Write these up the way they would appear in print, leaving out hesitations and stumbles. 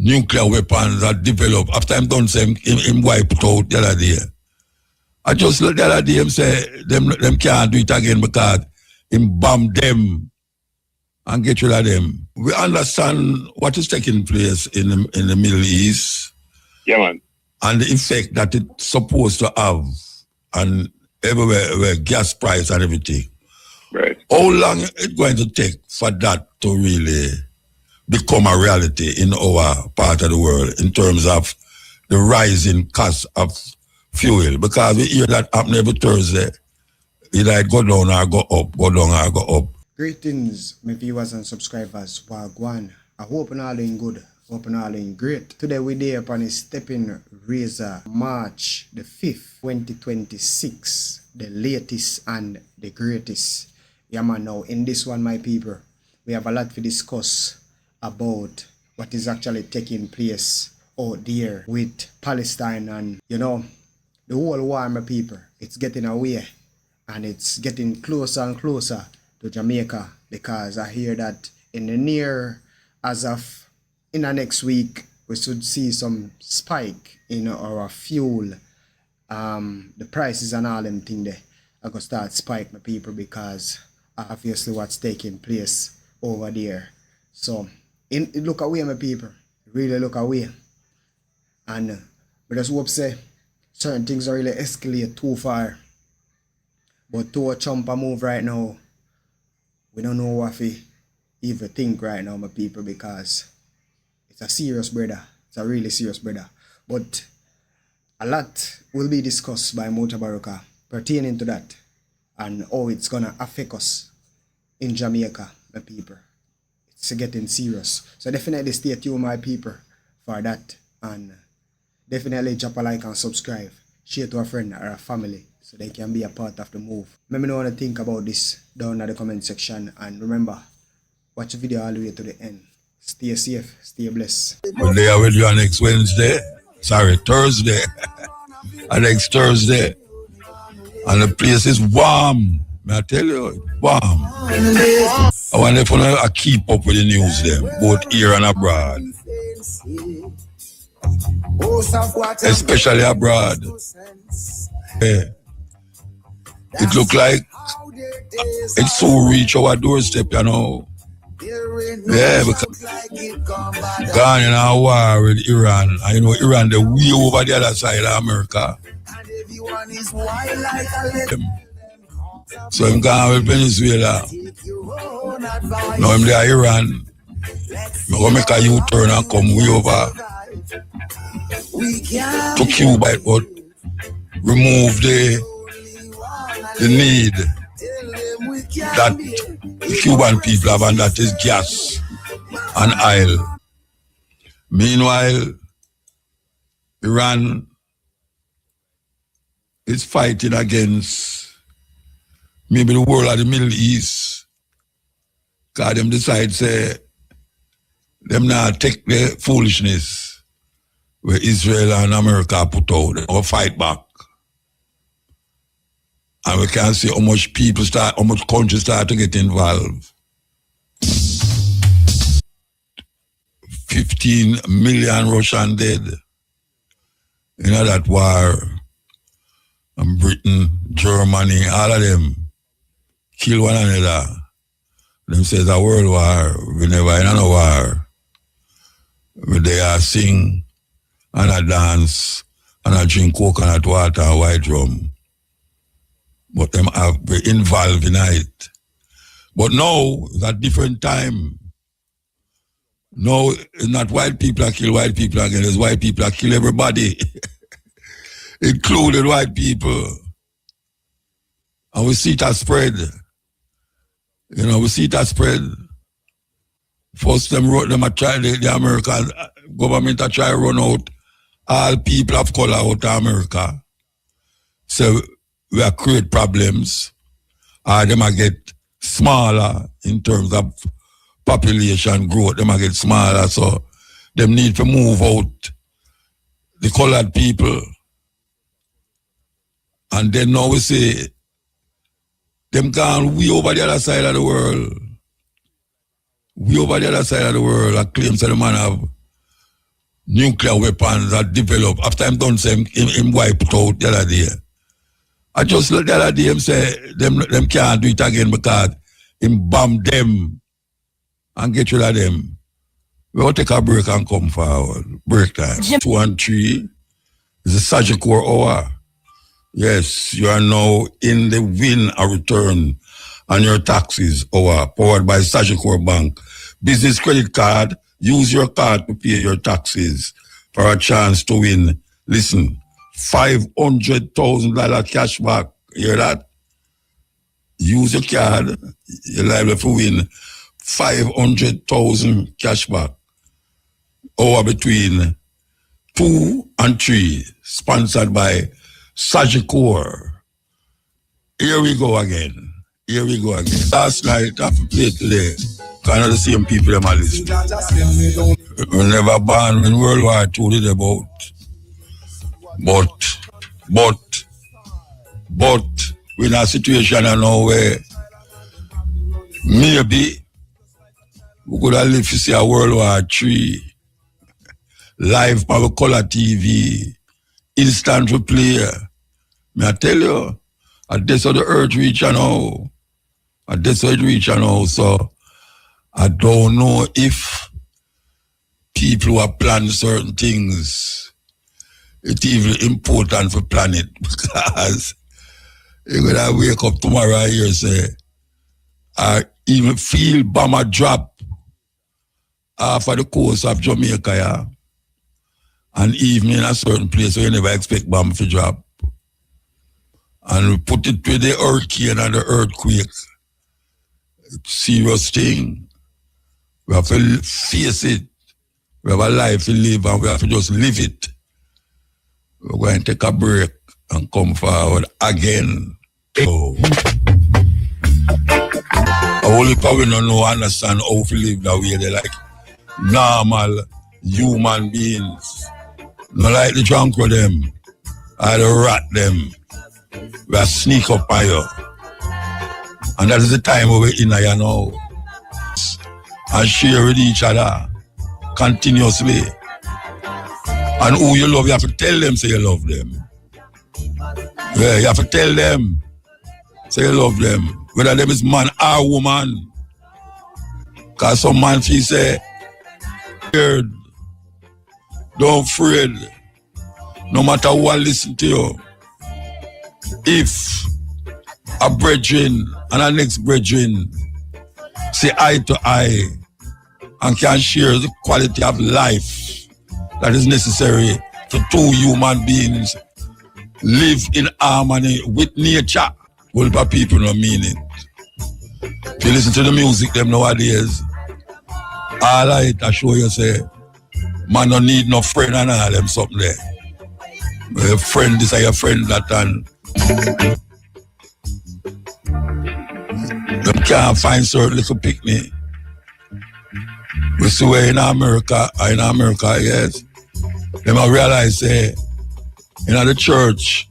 nuclear weapons are developed. After him done say him wiped out the other day. I just look the other day him say them can't do it again because him bomb them and get rid of them. We understand what is taking place in the Middle East. Yeah, man. And the effect that it's supposed to have and everywhere where gas price and everything. Right. How long it's going to take for that to really become a reality in our part of the world in terms of the rising cost of fuel? Because we hear that happen every Thursday. Either it go down or go up, go down or go up. Greetings, my viewers and subscribers. Wagwan. I hope you're all doing good. Hope you're all doing great. Today we're there upon a Steppin Razor March the 5th, 2026. The latest and the greatest. Yeah man, now in this one, my people, we have a lot to discuss about what is actually taking place out there with Palestine and, you know, the whole war, my people. It's getting away and it's getting closer and closer to Jamaica, because I hear that in the near, as of in the next week, we should see some spike in our fuel. The prices and all them thing there are going to start spike, my people, because obviously what's taking place over there. So look away, my people, really look away. And we just hope say certain things are really escalate too far. But to a chumper move right now, we don't know what we even think right now, my people, because it's a serious brother. It's a really serious brother. But a lot will be discussed by Mutabaruka pertaining to that and how it's gonna affect us in Jamaica, my people. It's getting serious. So definitely stay tuned, my people, for that. And definitely drop a like and subscribe. Share to a friend or a family so they can be a part of the move. Let me know what you think about this down in the comment section. And remember, watch the video all the way to the end. Stay safe, stay blessed. We're there with you next Wednesday. Sorry, Thursday. Next Thursday. And the place is warm. May I tell you, it's warm. I want if I keep up with the news them, both here and abroad. Especially abroad. Yeah. It look like it's so reach our doorstep, you know. Yeah, because gone in a war with Iran. And you know, Iran, they're way over the other side of America. So I'm gone with Venezuela. Now I'm there Iran. I'm going to make a U-turn and come way over to Cuba, but remove the need that the Cuban people have, and that is gas and oil. Meanwhile, Iran is fighting against maybe the world of the Middle East, because them decide say them not take the foolishness where Israel and America put out or fight back. And we can see how much how much countries start to get involved. 15 million Russian dead in that war. And Britain, Germany, all of them kill one another. Them says a world war. We never in a war. They are sing and a dance and a drink coconut water and white rum. But them have been involved in it. But now, it's a different time. Now, it's not white people that kill white people again. It's white people that kill everybody. Including white people. And we see it as spread. You know, we see it as spread. First, them try, the American government a try to run out all people of color out of America. So, we are create problems, or them get smaller in terms of population growth, them get smaller, so them need to move out the colored people. And then now we say, them gone way over the other side of the world. Way over the other side of the world, I claim that the man have nuclear weapons are developed. After I'm done saying him wiped out the other day. I just look the other day him say them can't do it again because him bomb them and get rid of them. We'll take a break and come forward. Break time. 2 and 3 is a surgical hour. Yes, you are now in the win or return on your taxes hour powered by Sagicor Bank. Business credit card. Use your card to pay your taxes for a chance to win. Listen, $500,000 cash back. Hear that? Use your card. You're liable to win $500,000 cash back. Hour between 2 and 3. Sponsored by Sagicor. Here we go again. Last night, I played today. Kind of the same people that I listen. We never born when World War II did about. But we're in a situation now where maybe we could have lived to see a World War III live power color TV, instant replay. May I tell you, at this of the earth reach now. So I don't know if people who have planned certain things, it's even important for planet because you're going to wake up tomorrow and you say, I even feel bomber drop off of the coast of Jamaica, yeah? And even in a certain place where you never expect bomb to drop. And we put it with the hurricane and the earthquake. Serious thing. We have to face it. We have a life to live and we have to just live it. We're going to take a break and come forward again. Oh. Only people don't know, understand how to live that way. They're like normal human beings. Not like the drunk with them. Or the rat them. We are sneak up on you. And that is the time we're in here now. And share with each other continuously. And who you love, you have to tell them say you love them. Yeah, you have to tell them say you love them. Whether them is man or woman. Because some man feel say, scared, don't afraid. No matter who I listen to you. If a brethren and a next brethren say eye to eye and can share the quality of life that is necessary for two human beings live in harmony with nature, well, but people don't mean it. If you listen to the music them nowadays, all of it I show you say, man don't need no friend and all them something there. A friend this or your friend that and them can't find certain little picnic. We see where in America, yes, them I realize say in the church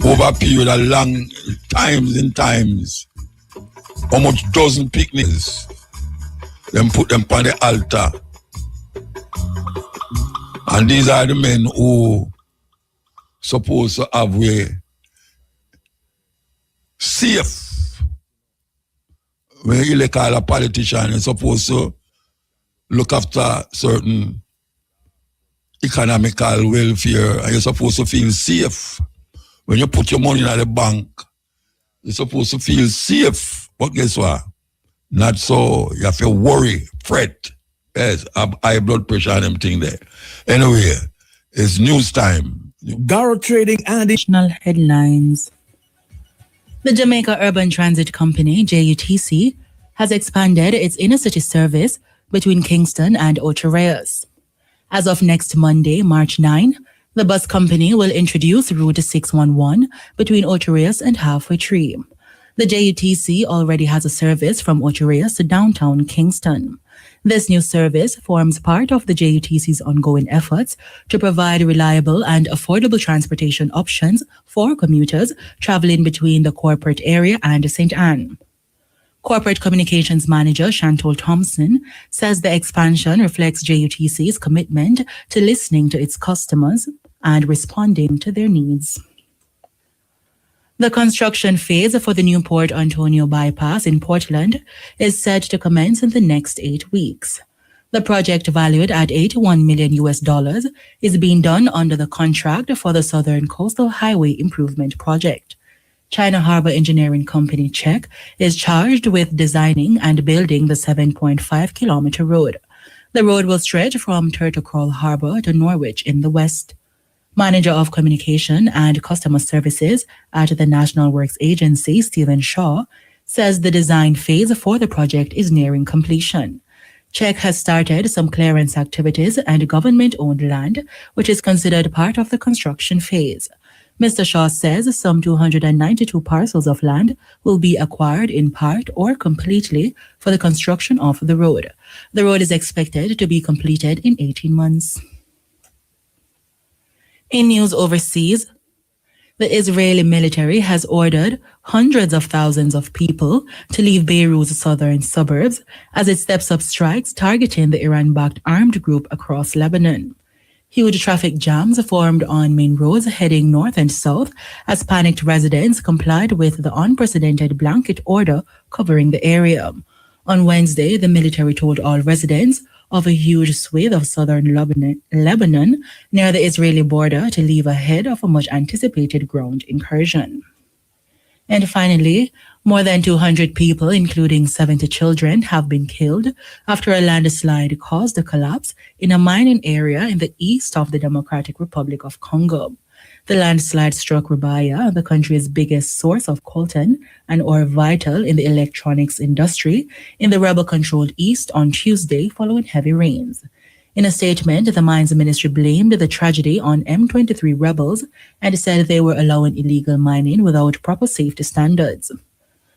over a period of long times, how much dozen picnics them put them on the altar. And these are the men who supposed to have way safe. When you call a politician, you're supposed to look after certain economical welfare and you're supposed to feel safe. When you put your money in the bank, you're supposed to feel safe. But guess what? Not so. You have to worry, fret. Yes, have high blood pressure and everything there. Anyway, it's news time. Garo Trading and National headlines. The Jamaica Urban Transit Company, JUTC, has expanded its inner city service between Kingston and Ocho Rios. As of next Monday, March 9, the bus company will introduce Route 611 between Ocho Rios and Halfway Tree. The JUTC already has a service from Ocho Rios to downtown Kingston. This new service forms part of the JUTC's ongoing efforts to provide reliable and affordable transportation options for commuters traveling between the corporate area and St. Anne. Corporate Communications Manager Chantal Thompson says the expansion reflects JUTC's commitment to listening to its customers and responding to their needs. The construction phase for the new Port Antonio bypass in Portland is set to commence in the next 8 weeks. The project, valued at $81 million, is being done under the contract for the Southern Coastal Highway Improvement Project. China Harbor Engineering Company, CHEC, is charged with designing and building the 7.5-kilometer road. The road will stretch from Turtle Creek Harbor to Norwich in the west. Manager of Communication and Customer Services at the National Works Agency, Stephen Shaw, says the design phase for the project is nearing completion. CHEC has started some clearance activities and government-owned land, which is considered part of the construction phase. Mr. Shaw says some 292 parcels of land will be acquired in part or completely for the construction of the road. The road is expected to be completed in 18 months. In news overseas, the Israeli military has ordered hundreds of thousands of people to leave Beirut's southern suburbs as it steps up strikes targeting the Iran-backed armed group across Lebanon. Huge traffic jams formed on main roads heading north and south as panicked residents complied with the unprecedented blanket order covering the area. On Wednesday, the military told all residents of a huge swathe of southern Lebanon near the Israeli border to leave ahead of a much-anticipated ground incursion. And finally, more than 200 people, including 70 children, have been killed after a landslide caused a collapse in a mining area in the east of the Democratic Republic of Congo. The landslide struck Rubaya, the country's biggest source of coltan, an ore vital in the electronics industry, in the rebel-controlled east on Tuesday following heavy rains. In a statement, the mines ministry blamed the tragedy on M23 rebels and said they were allowing illegal mining without proper safety standards.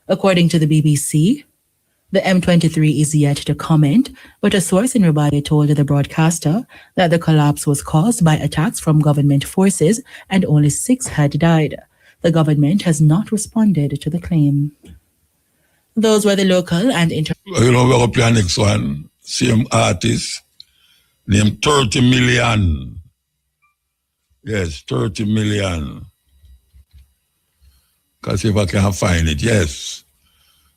According to the BBC, the M23 is yet to comment, but a source in Rubaya told the broadcaster that the collapse was caused by attacks from government forces and only 6 had died. The government has not responded to the claim. Those were the local and we're going to play next one. Same artist. Named 30 million. Yes, 30 million. Because if I can find it, yes.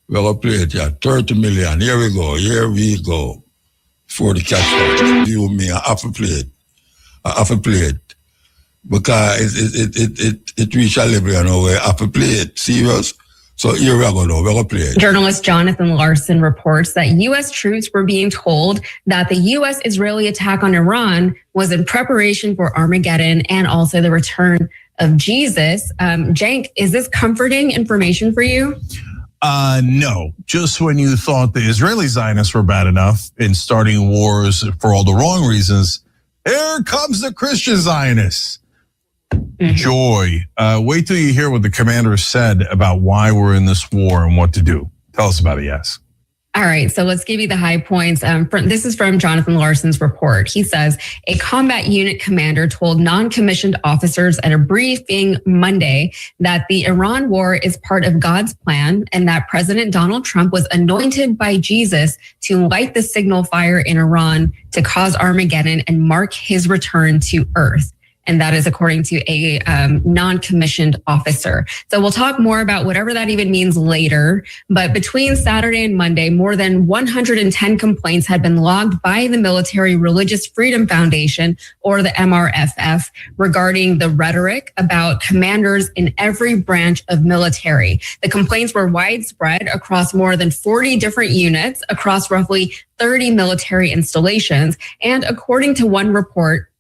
We're going to play it, yeah. 30 million. Here we go. For the cash out. You me, I have to play it. Because it reached a level, you know, where I have to play it. Serious? So here we go now. We're going to play it. Journalist Jonathan Larson reports that U.S. troops were being told that the U.S.-Israeli attack on Iran was in preparation for Armageddon and also the return of Jesus. Jank, is this comforting information for you? No. Just when you thought the Israeli Zionists were bad enough in starting wars for all the wrong reasons, here comes the Christian Zionists. Mm-hmm. Joy. Wait till you hear what the commander said about why we're in this war and what to do. Tell us about it, yes. All right, so let's give you the high points. This is from Jonathan Larson's report. He says, a combat unit commander told non-commissioned officers at a briefing Monday that the Iran war is part of God's plan and that President Donald Trump was anointed by Jesus to light the signal fire in Iran to cause Armageddon and mark his return to earth. And that is according to a non-commissioned officer. So we'll talk more about whatever that even means later. But between Saturday and Monday, more than 110 complaints had been logged by the Military Religious Freedom Foundation, or the MRFF, regarding the rhetoric about commanders in every branch of military. The complaints were widespread across more than 40 different units across roughly 30 military installations. And according to one report,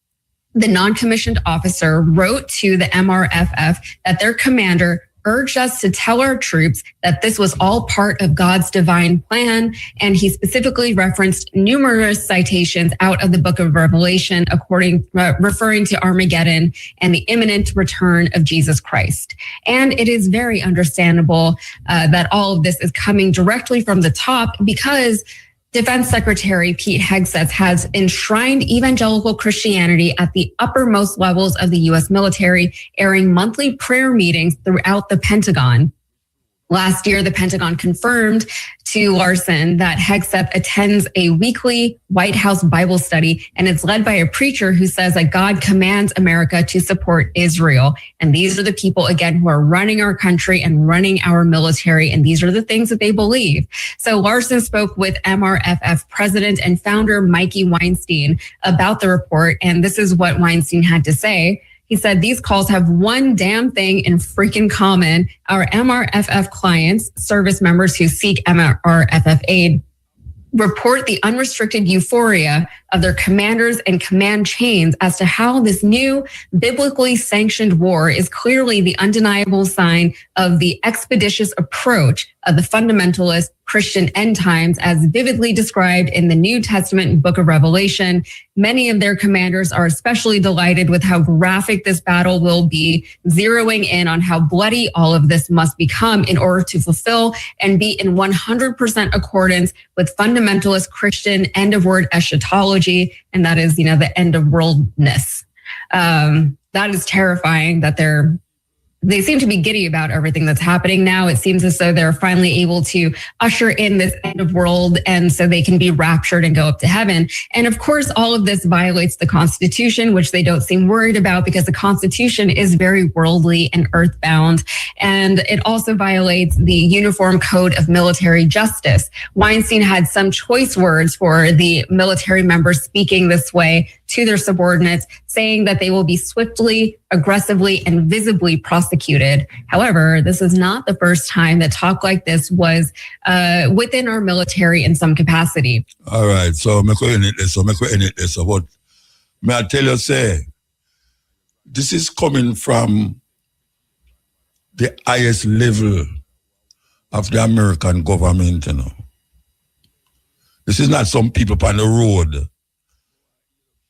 the non-commissioned officer wrote to the MRFF that their commander urged us to tell our troops that this was all part of God's divine plan. And he specifically referenced numerous citations out of the book of Revelation, referring to Armageddon and the imminent return of Jesus Christ. And it is very understandable that all of this is coming directly from the top, because Defense Secretary Pete Hegseth has enshrined evangelical Christianity at the uppermost levels of the U.S. military, airing monthly prayer meetings throughout the Pentagon. Last year, the Pentagon confirmed to Larson that Hegseth attends a weekly White House Bible study, and it's led by a preacher who says that God commands America to support Israel. And these are the people, again, who are running our country and running our military, and these are the things that they believe. So Larson spoke with MRFF president and founder Mikey Weinstein about the report, and this is what Weinstein had to say. He said, these calls have one damn thing in freaking common. Our MRFF clients, service members who seek MRFF aid, report the unrestricted euphoria of their commanders and command chains as to how this new biblically sanctioned war is clearly the undeniable sign of the expeditious approach of the fundamentalist Christian end times as vividly described in the New Testament book of Revelation. Many of their commanders are especially delighted with how graphic this battle will be, zeroing in on how bloody all of this must become in order to fulfill and be in 100% accordance with fundamentalist Christian end of word eschatology. And that is, the end of worldness. That is terrifying that they seem to be giddy about everything that's happening now. It seems as though they're finally able to usher in this end of world, and so they can be raptured and go up to heaven. And of course, all of this violates the Constitution, which they don't seem worried about because the Constitution is very worldly and earthbound. And it also violates the Uniform Code of Military Justice. Weinstein had some choice words for the military members speaking this way to their subordinates, saying that they will be swiftly, aggressively, and visibly prosecuted. However, this is not the first time that talk like this was within our military in some capacity. All right, so I'm going to end it. But may I tell you, say, this is coming from the highest level of the American government, This is not some people on the road.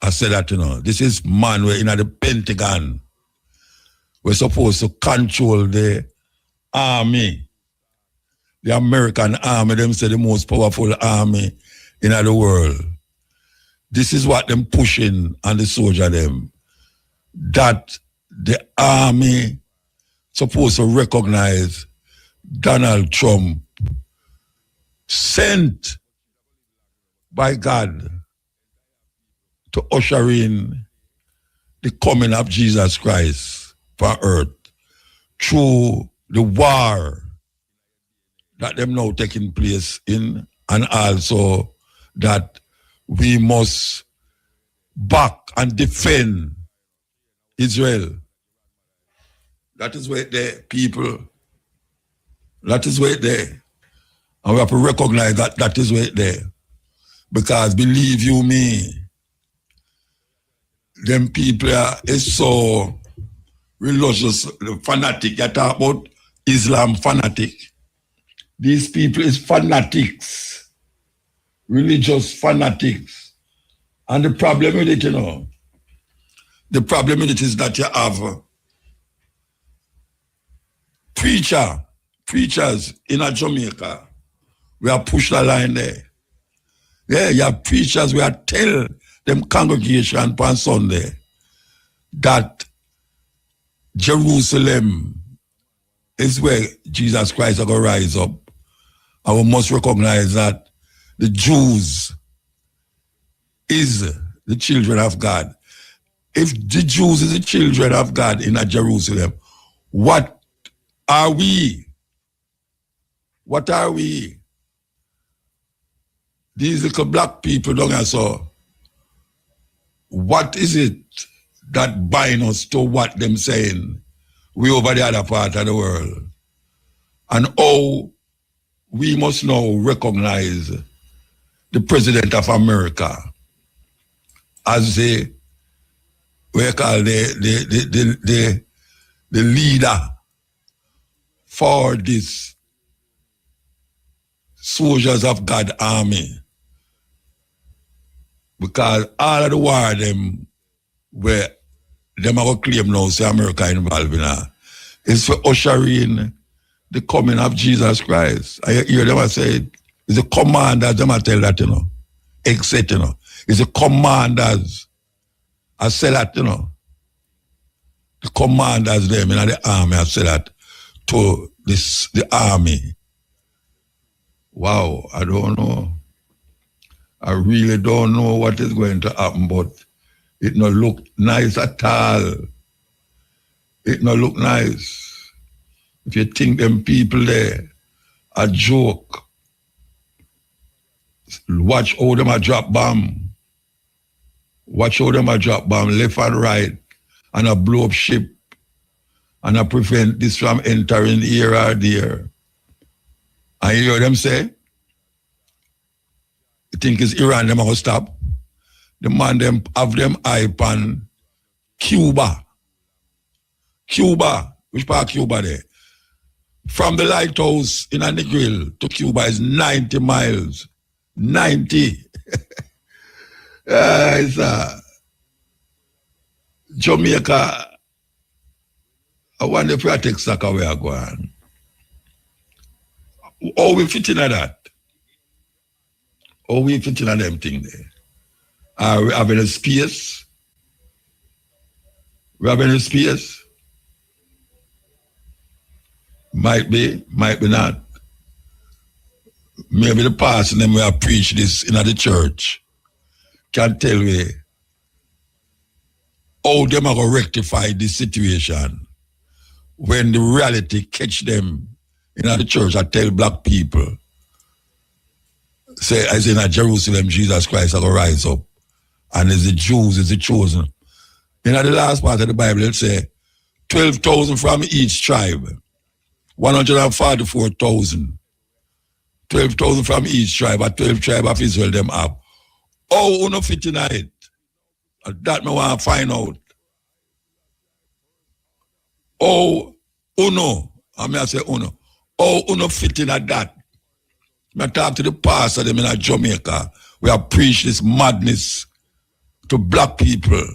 I said that, this is man we're in the Pentagon. We're supposed to control the army. The American army, them say the most powerful army in the world. This is what them pushing on the soldier them. That the army supposed to recognize Donald Trump sent by God to usher in the coming of Jesus Christ for earth through the war that them now taking place in, and also that we must back and defend Israel. That is where there, people. That is where there. And we have to recognize that is where there. Because believe you me, them people is so religious, fanatic. You talk about Islam fanatic. These people is fanatics, religious fanatics. And the problem with it, the problem with it is that you have preachers in Jamaica. We have pushed the line there. Yeah, you have preachers, we have tell them congregation on Sunday that Jerusalem is where Jesus Christ is going to rise up. And we must recognize that the Jews is the children of God. If the Jews is the children of God in Jerusalem, what are we? What are we? These little black people down here, so what is it that bind us to what them saying we over the other part of the world? And how we must now recognize the President of America as the leader for this soldiers of God army. Because all of the war them where them are claim now say America involved in that is for ushering the coming of Jesus Christ. I hear them say it's the commanders, them I tell that, except, it's the commanders. I say that, the commanders them in the army, I say that to the army. Wow, I don't know. I really don't know what is going to happen, but it not look nice at all. It not look nice. If you think them people there a joke, watch how them a drop bomb. Watch how them a drop bomb left and right and a blow up ship and a prevent this from entering here or there. And you hear them say, you think it's Iran them are going to stop? The man them have them eye on Cuba. Cuba, which part of Cuba there? From the lighthouse in Negril to Cuba is 90 miles. 90. It's Jamaica. I wonder if we take soccer where I go on. How we fit in at that? How we fit in at them thing there? Are we having a space? We having a space? Might be not. Maybe the pastor them we have preached this in the church can tell me how them are going to rectify this situation when the reality catch them in the church. I tell black people, say, as in Jerusalem, Jesus Christ are going to rise up. And as the Jews, is the chosen. In the last part of the Bible, it say 12,000 from each tribe. 144,000. 12,000 from each tribe, a 12 tribe of Israel them have. Oh, uno fit in it. That me want to find out. Oh, uno. I mean I say uno. Oh, uno fit in at that. I talk to the pastor them in Jamaica. We have preached this madness to black people.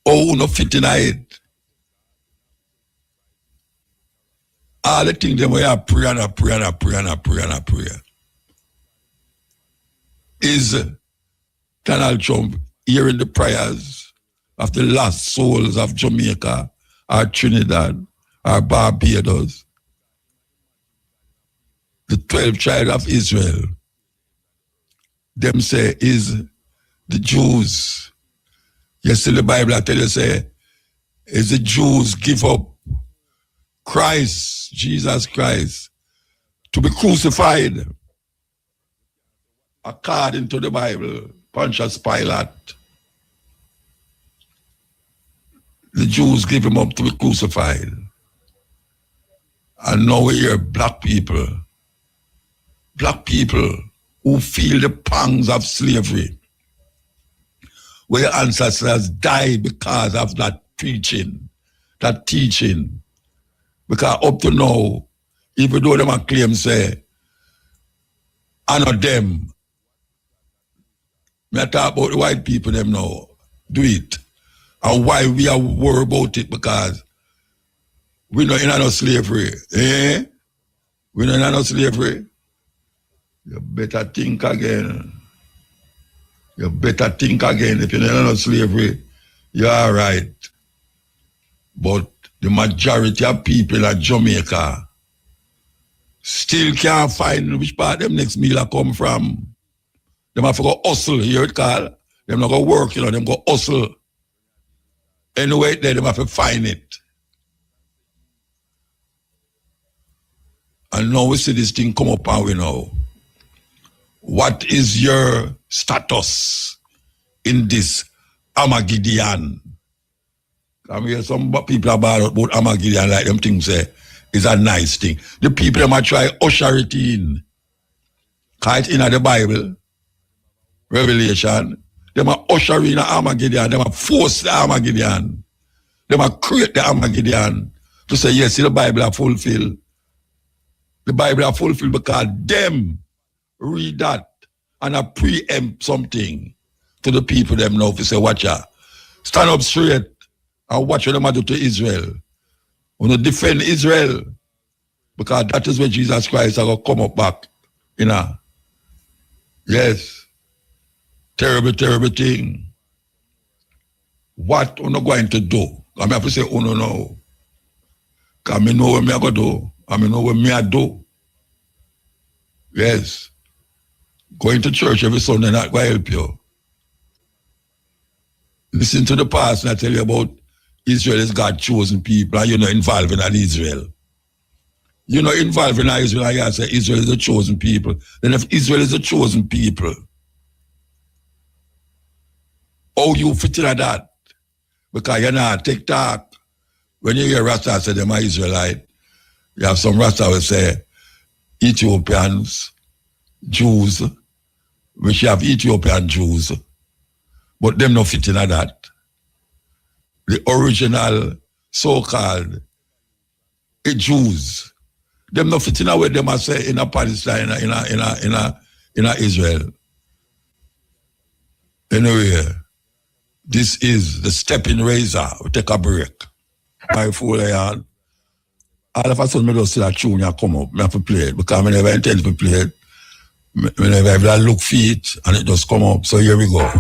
Oh, uno fit in it. All the things them we have pray and pray and pray and pray and pray. Is Donald Trump hearing the prayers of the lost souls of Jamaica or Trinidad or Barbados? The 12 tribes of Israel, them say is the Jews. Yes, in the Bible I tell you say, is the Jews give up Christ, Jesus Christ, to be crucified according to the Bible, Pontius Pilate. The Jews give him up to be crucified. And now we hear black people who feel the pangs of slavery, where your ancestors died because of that preaching, that teaching. Because up to now, even though them claim say, honor them, I talk about the white people them now, do it. And why we are worried about it, because we not in no slavery. Eh? We not in no slavery. You better think again. You better think again. If you're not in no slavery, you're all right. But the majority of people in Jamaica still can't find which part them next meal come from. Them have to go hustle, you hear it called? Them not go work, them go hustle. Anyway, them have to find it. And now we see this thing come up and we know. What is your status in this Armageddon? I mean, some people about Armageddon like them things say is a nice thing. The people them might try usher it in. Cause it's in the Bible, Revelation. They might usher in the Armageddon. They might force the Armageddon. They might create the Armageddon to say, yes, the Bible are fulfilled. The Bible are fulfilled because them read that and I preempt something to the people them now to say, watch out. Stand up straight and watch what them do to Israel. We want to defend Israel because that is where Jesus Christ are going to come up back. You know. Yes. Terrible, terrible thing. What we're not going to do? I have to say, oh no. Because I know what I'm going to do. I mean, know what me I do. Yes. Going to church every Sunday not going to help you. Listen to the past and I tell you about Israel is God's chosen people and you're not involved in Israel. You're not involved in Israel and you say Israel is the chosen people. Then if Israel is the chosen people, how you fit into that? Because you're not TikTok. When you hear Rasta say them are Israelite, you have some Rasta will say Ethiopians, Jews, which you have Ethiopian Jews, but them not fit into that. The original so-called Jews, them not fit in where them are say in a Palestine, in a Israel. Anyway, this is the Steppin Razor. We take a break. My fool, all of a sudden, I don't see that tune come up. I have to play it because I never intend to play it. I never have that look feet and it just come up. So here we go.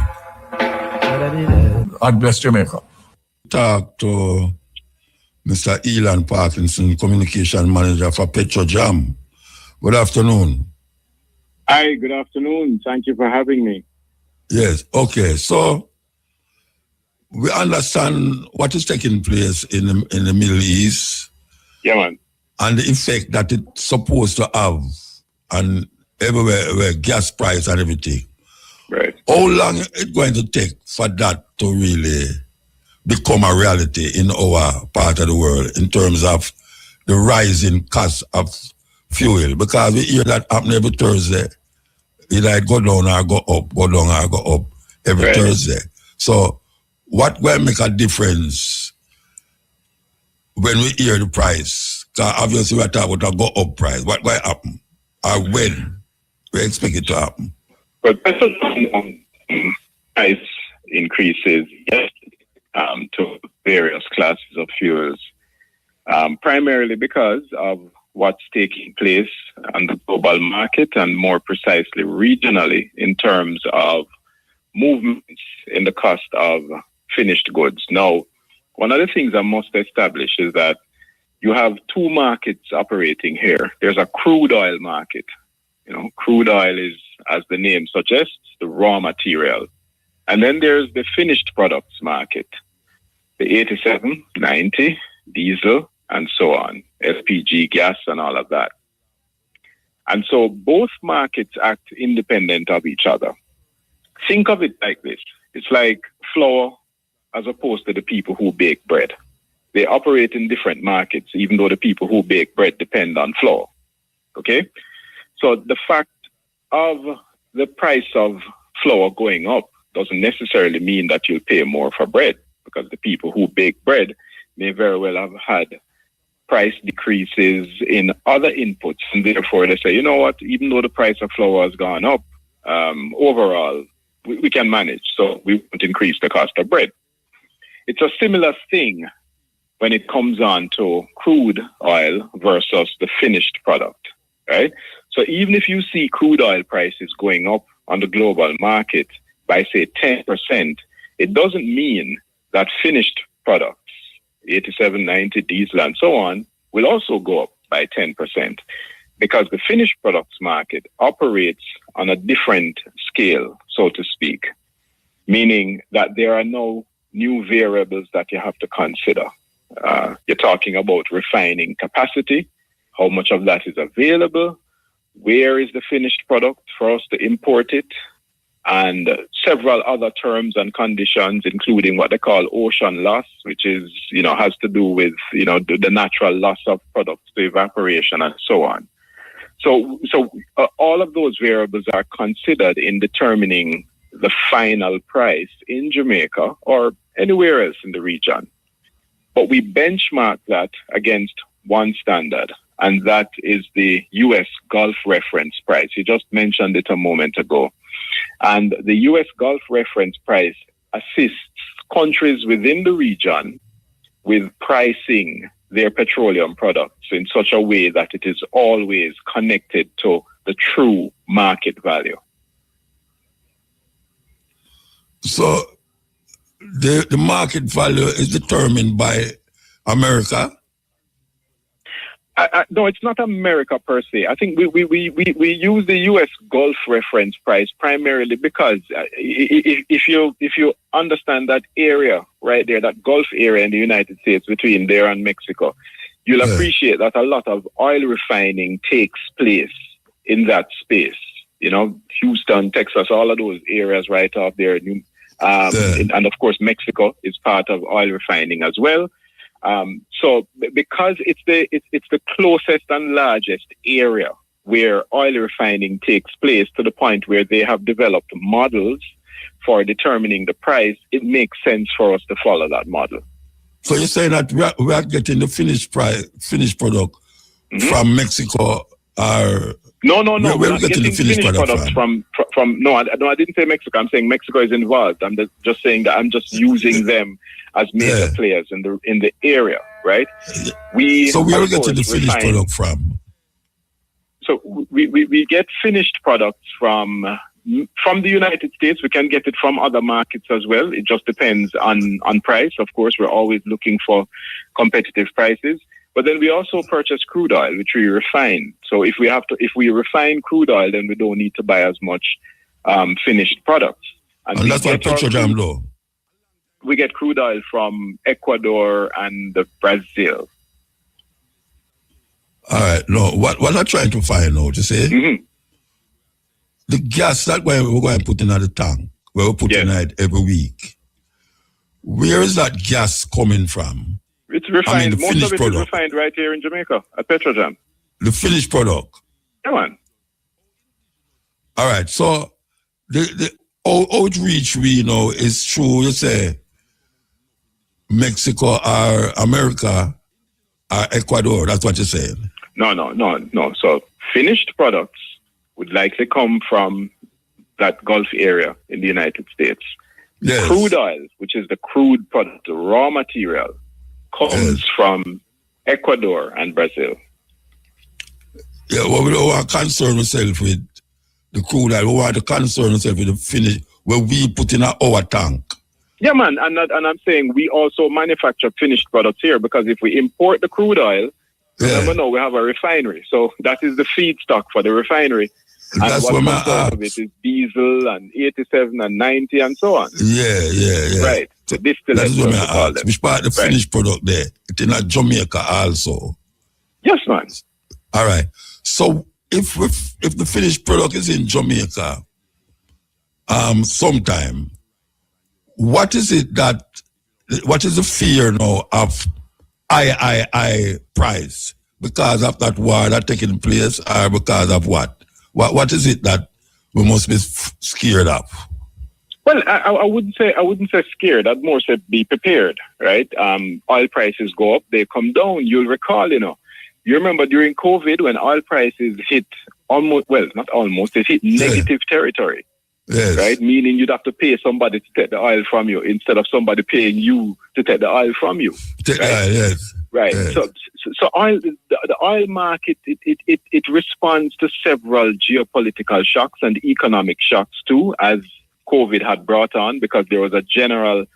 God bless Jamaica. Talk to Mr. Elon Parkinson, Communication Manager for Petrojam. Good afternoon. Hi, good afternoon. Thank you for having me. Yes, okay. So we understand what is taking place in the Middle East. Yeah, man. And the effect that it's supposed to have and everywhere where gas price and everything. Right. How long is it going to take for that to really become a reality in our part of the world in terms of the rising cost of fuel? Because we hear that happen every Thursday. It like go down or go up, go down or go up every Thursday. So what will make a difference when we hear the price? Because obviously we're talking about a go up price. What will happen? Or when we expect it to happen? But price increases to various classes of fuels, primarily because of what's taking place on the global market and more precisely regionally in terms of movements in the cost of finished goods. Now, one of the things I must establish is that you have two markets operating here. There's a crude oil market. You know, crude oil is, as the name suggests, the raw material. And then there's the finished products market, the 87, 90, diesel, and so on, LPG, gas, and all of that. And so both markets act independent of each other. Think of it like this. It's like flour as opposed to the people who bake bread. They operate in different markets, even though the people who bake bread depend on flour. Okay? So the fact of the price of flour going up doesn't necessarily mean that you'll pay more for bread, because the people who bake bread may very well have had price decreases in other inputs. And therefore they say, you know what, even though the price of flour has gone up, overall, we can manage. So we won't increase the cost of bread. It's a similar thing when it comes on to crude oil versus the finished product, right? So even if you see crude oil prices going up on the global market by, say, 10%, it doesn't mean that finished products, 87, 90, diesel, and so on, will also go up by 10%, because the finished products market operates on a different scale, so to speak, meaning that there are no new variables that you have to consider. You're talking about refining capacity, how much of that is available, where is the finished product for us to import it, and several other terms and conditions, including what they call ocean loss, which is, has to do with, the natural loss of products to evaporation and so on. So all of those variables are considered in determining the final price in Jamaica or anywhere else in the region. But we benchmark that against one standard, and that is the U.S. Gulf reference price. You just mentioned it a moment ago. And the U.S. Gulf reference price assists countries within the region with pricing their petroleum products in such a way that it is always connected to the true market value. So the market value is determined by America? No, it's not America per se. I think we use the U.S. Gulf reference price primarily because if you understand that area right there, that Gulf area in the United States between there and Mexico, you'll appreciate that a lot of oil refining takes place in that space. You know, Houston, Texas, all of those areas right off there. And of course, Mexico is part of oil refining as well. So because it's the closest and largest area where oil refining takes place to the point where they have developed models for determining the price, it makes sense for us to follow that model. So you're saying that we are getting the finished product from Mexico or... No. We're not getting the finished product from I didn't say Mexico. I'm saying Mexico is involved. I'm just saying that I'm just using them as major players in the area, right? So where are we getting the finished product from? So we get finished products from the United States. We can get it from other markets as well. It just depends on price. Of course, we're always looking for competitive prices. But then we also purchase crude oil, which we refine. So if we refine crude oil, then we don't need to buy as much finished products. And that's what Petrojam do. We get crude oil from Ecuador and Brazil. All right. No, what I'm trying to find out, you see, the gas that we're going to put in the tank, we're putting it every week. Where is that gas coming from? It's refined. The Most of it product. is refined right here in Jamaica at Petrojam. The finished product. Come on. All right. So the outreach we know is through, you say, Mexico or America or Ecuador. That's what you're saying. No. So finished products would likely come from that Gulf area in the United States. Yes. Crude oil, which is the crude product, the raw material, comes from Ecuador and Brazil. Yeah, well, we don't want to concern ourselves with the crude oil. We want to concern ourselves with the finish where we put in our tank. Yeah, man, and I'm saying we also manufacture finished products here because if we import the crude oil, remember now we have a refinery. So that is the feedstock for the refinery. And that's what what comes out of it is diesel and 87 and 90 and so on. Yeah. Right. So that's what I ask. Which part of the finished product there? It's in Jamaica also. Yes, man. All right. So if the finished product is in Jamaica, sometime, what is the fear now of high price because of that war that taking place or because of what? What is it that we must be scared of? Well, I wouldn't say scared. I'd more say be prepared, right? Oil prices go up, they come down. You'll recall, you remember during COVID when oil prices hit they hit negative territory, right? Meaning you'd have to pay somebody to take the oil from you instead of somebody paying you to take the oil from you. Right? Right. Yes. So the oil market, it responds to several geopolitical shocks and economic shocks too, as COVID had brought on, because there was a general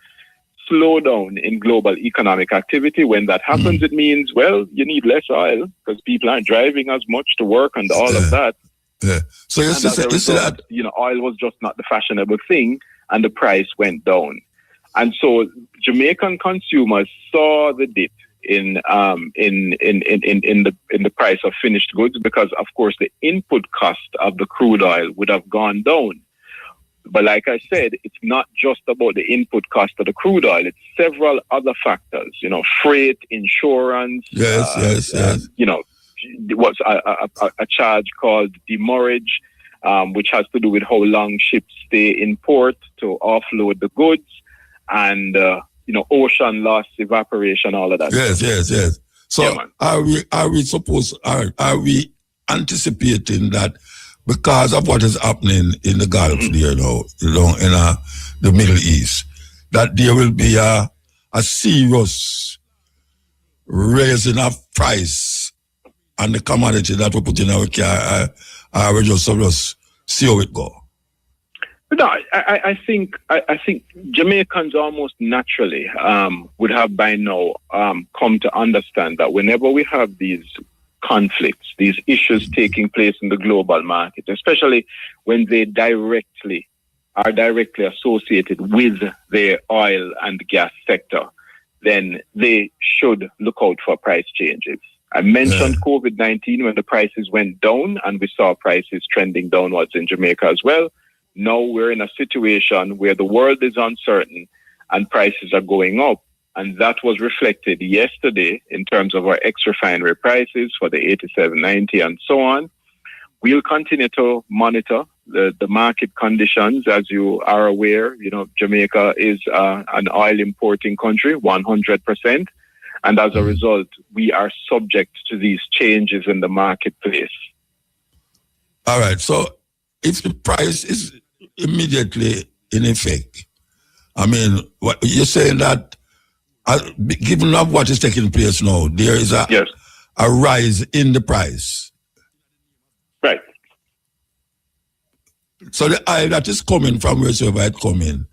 slowdown in global economic activity. When that happens, it means, well, you need less oil because people aren't driving as much to work and all of that. Yeah. So you see that oil was just not the fashionable thing, and the price went down. And so Jamaican consumers saw the dip in the price of finished goods because, of course, the input cost of the crude oil would have gone down. But like I said, it's not just about the input cost of the crude oil. It's several other factors, freight, insurance. Yes. What's a charge called demurrage, which has to do with how long ships stay in port to offload the goods, and ocean loss, evaporation, all of that. Yes. So are we anticipating that because of what is happening in the Gulf there now, in the Middle East, that there will be a serious raising of price on the commodity that we put in our car? We just see how it go. No, I think Jamaicans almost naturally would have by now come to understand that whenever we have these conflicts, these issues taking place in the global market, especially when they are directly associated with the oil and gas sector, then they should look out for price changes. I mentioned COVID-19 when the prices went down and we saw prices trending downwards in Jamaica as well. Now we're in a situation where the world is uncertain and prices are going up. And that was reflected yesterday in terms of our ex-refinery prices for the 87.90 and so on. We'll continue to monitor the market conditions. As you are aware, Jamaica is an oil importing country, 100%. And as a result, we are subject to these changes in the marketplace. All right. So if the price is immediately in effect, I mean, what you're saying that given up what is taking place now, there is a rise in the price. Right. So the oil that is coming from wherever it's coming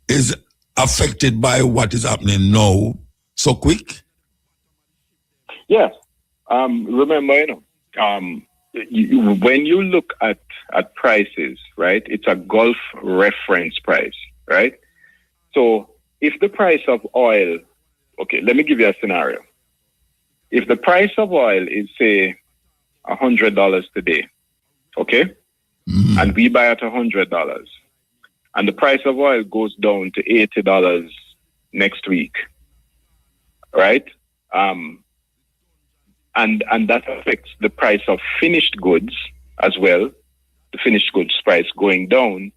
is affected by what is happening now so quick? Yes. Remember, when you look at prices, right, it's a Gulf reference price, right? So if the price of oil, okay, let me give you a scenario. If the price of oil is, say, $100 today, okay, and we buy at $100, and the price of oil goes down to $80 next week, right? And that affects the price of finished goods as well, the finished goods price going down.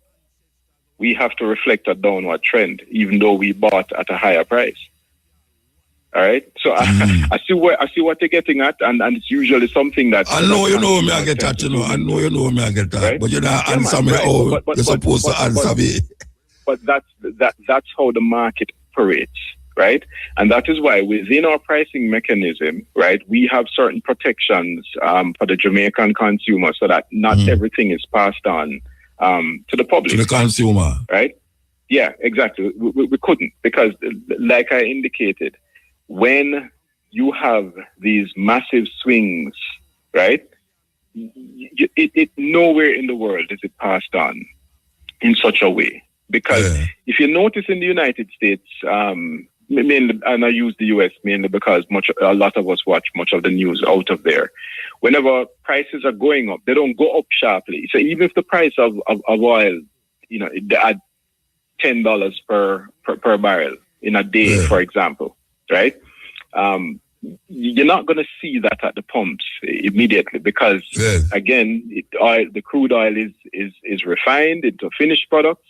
We have to reflect a downward trend, even though we bought at a higher price. All right. So I see what you're getting at, and it's usually something that I know me I get that, I know me I get that. Right? But you don't answer me how you're supposed to answer me. But that's how the market operates, right? And that is why within our pricing mechanism, right, we have certain protections for the Jamaican consumer so that not everything is passed on to the public. To the consumer. Right? Yeah, exactly. We couldn't, because like I indicated, when you have these massive swings, right, it nowhere in the world is it passed on in such a way. Because if you notice in the United States, mainly, and I use the US mainly because a lot of us watch much of the news out of there. Whenever prices are going up, they don't go up sharply. So even if the price of oil, at $10 per barrel in a day, for example, right? You're not going to see that at the pumps immediately because, again, the crude oil is refined into finished products,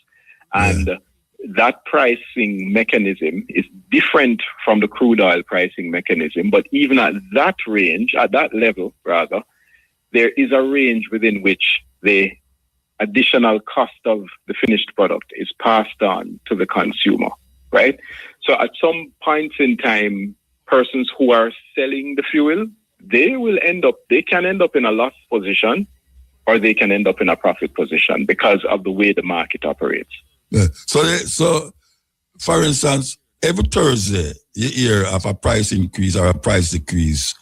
and that pricing mechanism is different from the crude oil pricing mechanism. But even at that range, at that level, rather, there is a range within which the additional cost of the finished product is passed on to the consumer, right? So at some points in time, persons who are selling the fuel, they can end up in a loss position, or they can end up in a profit position because of the way the market operates. Yeah. So, for instance, every Thursday you hear of a price increase or a price decrease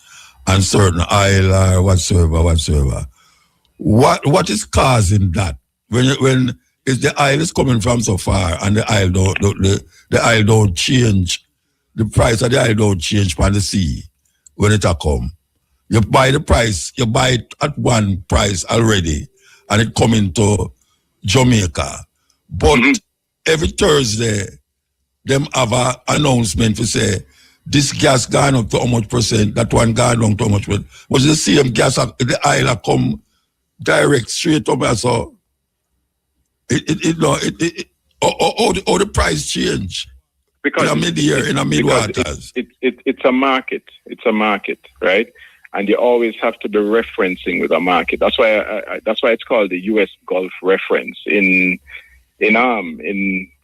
on certain oil or whatsoever. What is causing that? When if the oil is coming from so far and the oil don't change, the price of the oil don't change from the sea when it come. You buy it at one price already, and it come into Jamaica. But every Thursday, them have an announcement to say, this gas gone up to how much percent, that one gone down to how much percent. Was the same gas, the oil come direct straight up, so how the price change? Because in a mid-year, in a mid-waters. It's a market. It's a market, right? And you always have to be referencing with a market. That's why it's called the U.S. Gulf reference. In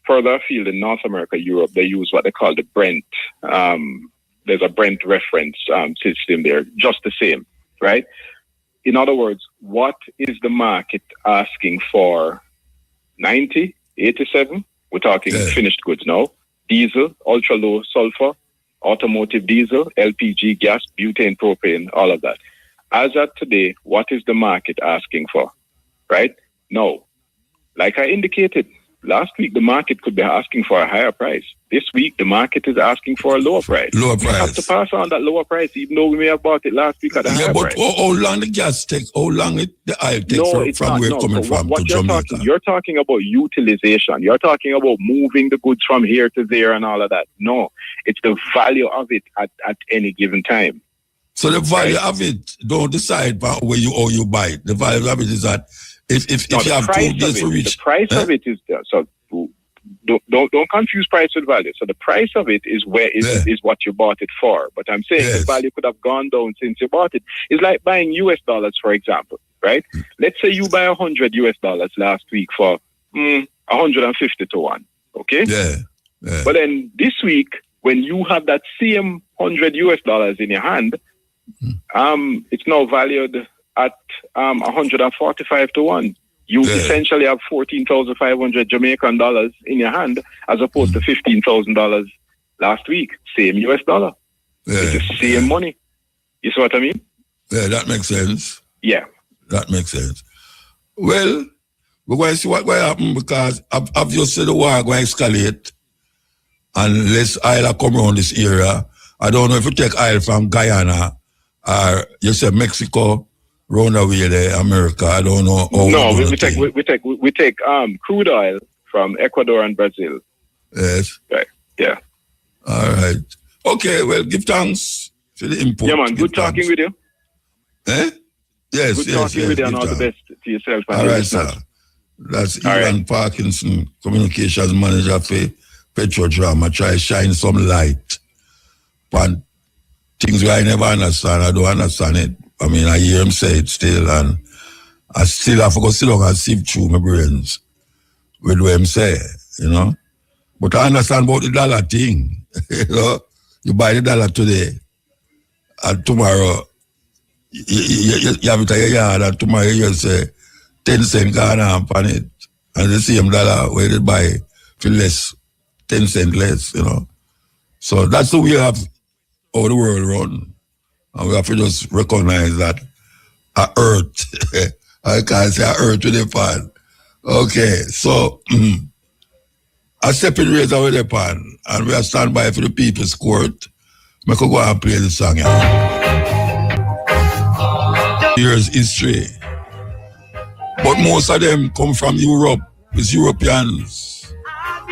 further afield in North America, Europe, they use what they call the Brent. There's a Brent reference system there, just the same, right? In other words, what is the market asking for? 90, 87? We're talking finished goods now. Diesel, ultra low sulfur, automotive diesel, LPG, gas, butane, propane, all of that. As of today, what is the market asking for? Right? No. Like I indicated, last week the market could be asking for a higher price. This week the market is asking for a lower price. Lower We have price. to pass on that lower price, even though we may have bought it last week at a higher Yeah, but price. how long the gas takes? How long the oil takes No, it's from not. where No. it's coming So from what to you're Jamaica? you're talking about utilization. You're talking about moving the goods from here to there and all of that. No, it's the value of it at any given time. So the value of it don't decide by where you or you buy it. The value of it is that if No, you have 2 days to reach, the price of it is there. So don't confuse price with value. So the price of it is is what you bought it for. But I'm saying the value could have gone down since you bought it. It's like buying US dollars, for example, right? Let's say you buy $100 US last week for 150 to 1. Okay? Yeah. But then this week, when you have that same $100 US in your hand, it's now valued at 145 to 1. You essentially have 14,500 Jamaican dollars in your hand as opposed to $15,000 last week. Same US dollar. It's the same money. You see what I mean? Yeah, that makes sense. Yeah. That makes sense. Well, we're going to see what will happen because obviously the war going to escalate and less oil come around this area. I don't know if you take oil from Guyana or you say Mexico, round away there, America. I don't know. No, we take crude oil from Ecuador and Brazil. Yes. Right. Yeah. All right. Okay. Well, give thanks for the input. Yeah, man. Good talking with you. Eh? Yes. Good talking with you, and all the best to yourself. And all right, sir. That's Ivan Parkinson, communications manager for Petrodrama. Try to shine some light on things where I never understand. I don't understand it. I mean, I hear him say it still, and I have to go sit down and sift through my brains with what him say, you know. But I understand about the dollar thing, you know. You buy the dollar today, and tomorrow you have it at your yard, and tomorrow you say 10 cents gone up on it, and the same dollar where they buy for less, 10 cents less, you know. So that's the way of how the world run. And we have to just recognize that a earth, I can't say a earth with a pan. Okay, so I step in razor with a pan, and we are stand by for the People's Court. I could go and play the song. Years history. But most of them come from Europe. It's Europeans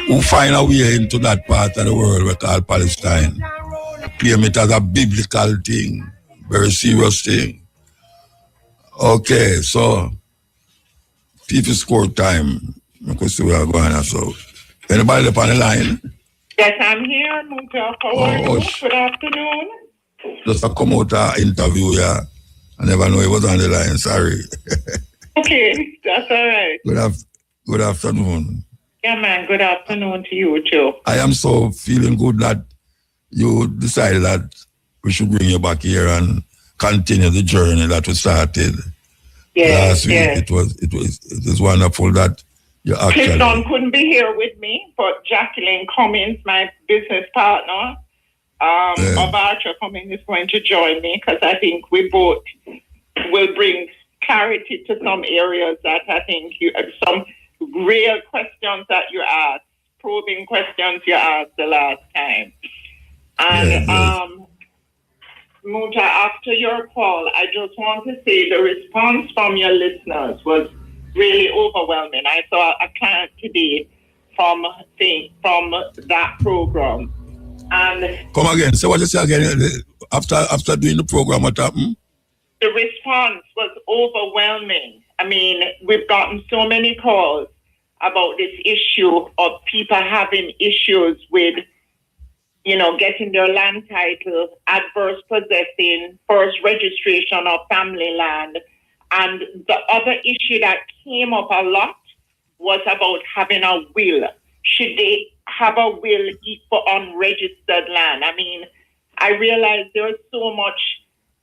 who find a way into that part of the world we call Palestine. Claim it as a biblical thing, very serious thing. Okay, so People's Court time. I could see where I'm going now. So, anybody up on the line? Yes, I'm here, Muta. How are you? Good afternoon. Just a come out interview, yeah. I never know he was on the line, sorry. Okay, that's all right. Good afternoon. Yeah, man, good afternoon to you too. I am so feeling good that you decided that we should bring you back here and continue the journey that we started last week. It was wonderful that you actually... Clifton couldn't be here with me, but Jacqueline Cummins, my business partner, of Archer Cummins, is going to join me because I think we both will bring clarity to some areas that I think some real questions that you asked, probing questions you asked the last time. And Muta, after your call, I just want to say the response from your listeners was really overwhelming. I saw a client today from that program. And come again. So what you say again? After doing the program, what happened? The response was overwhelming. I mean, we've gotten so many calls about this issue of people having issues with, getting their land title, adverse possessing, first registration of family land. And the other issue that came up a lot was about having a will. Should they have a will for unregistered land? I mean, I realize there's so much,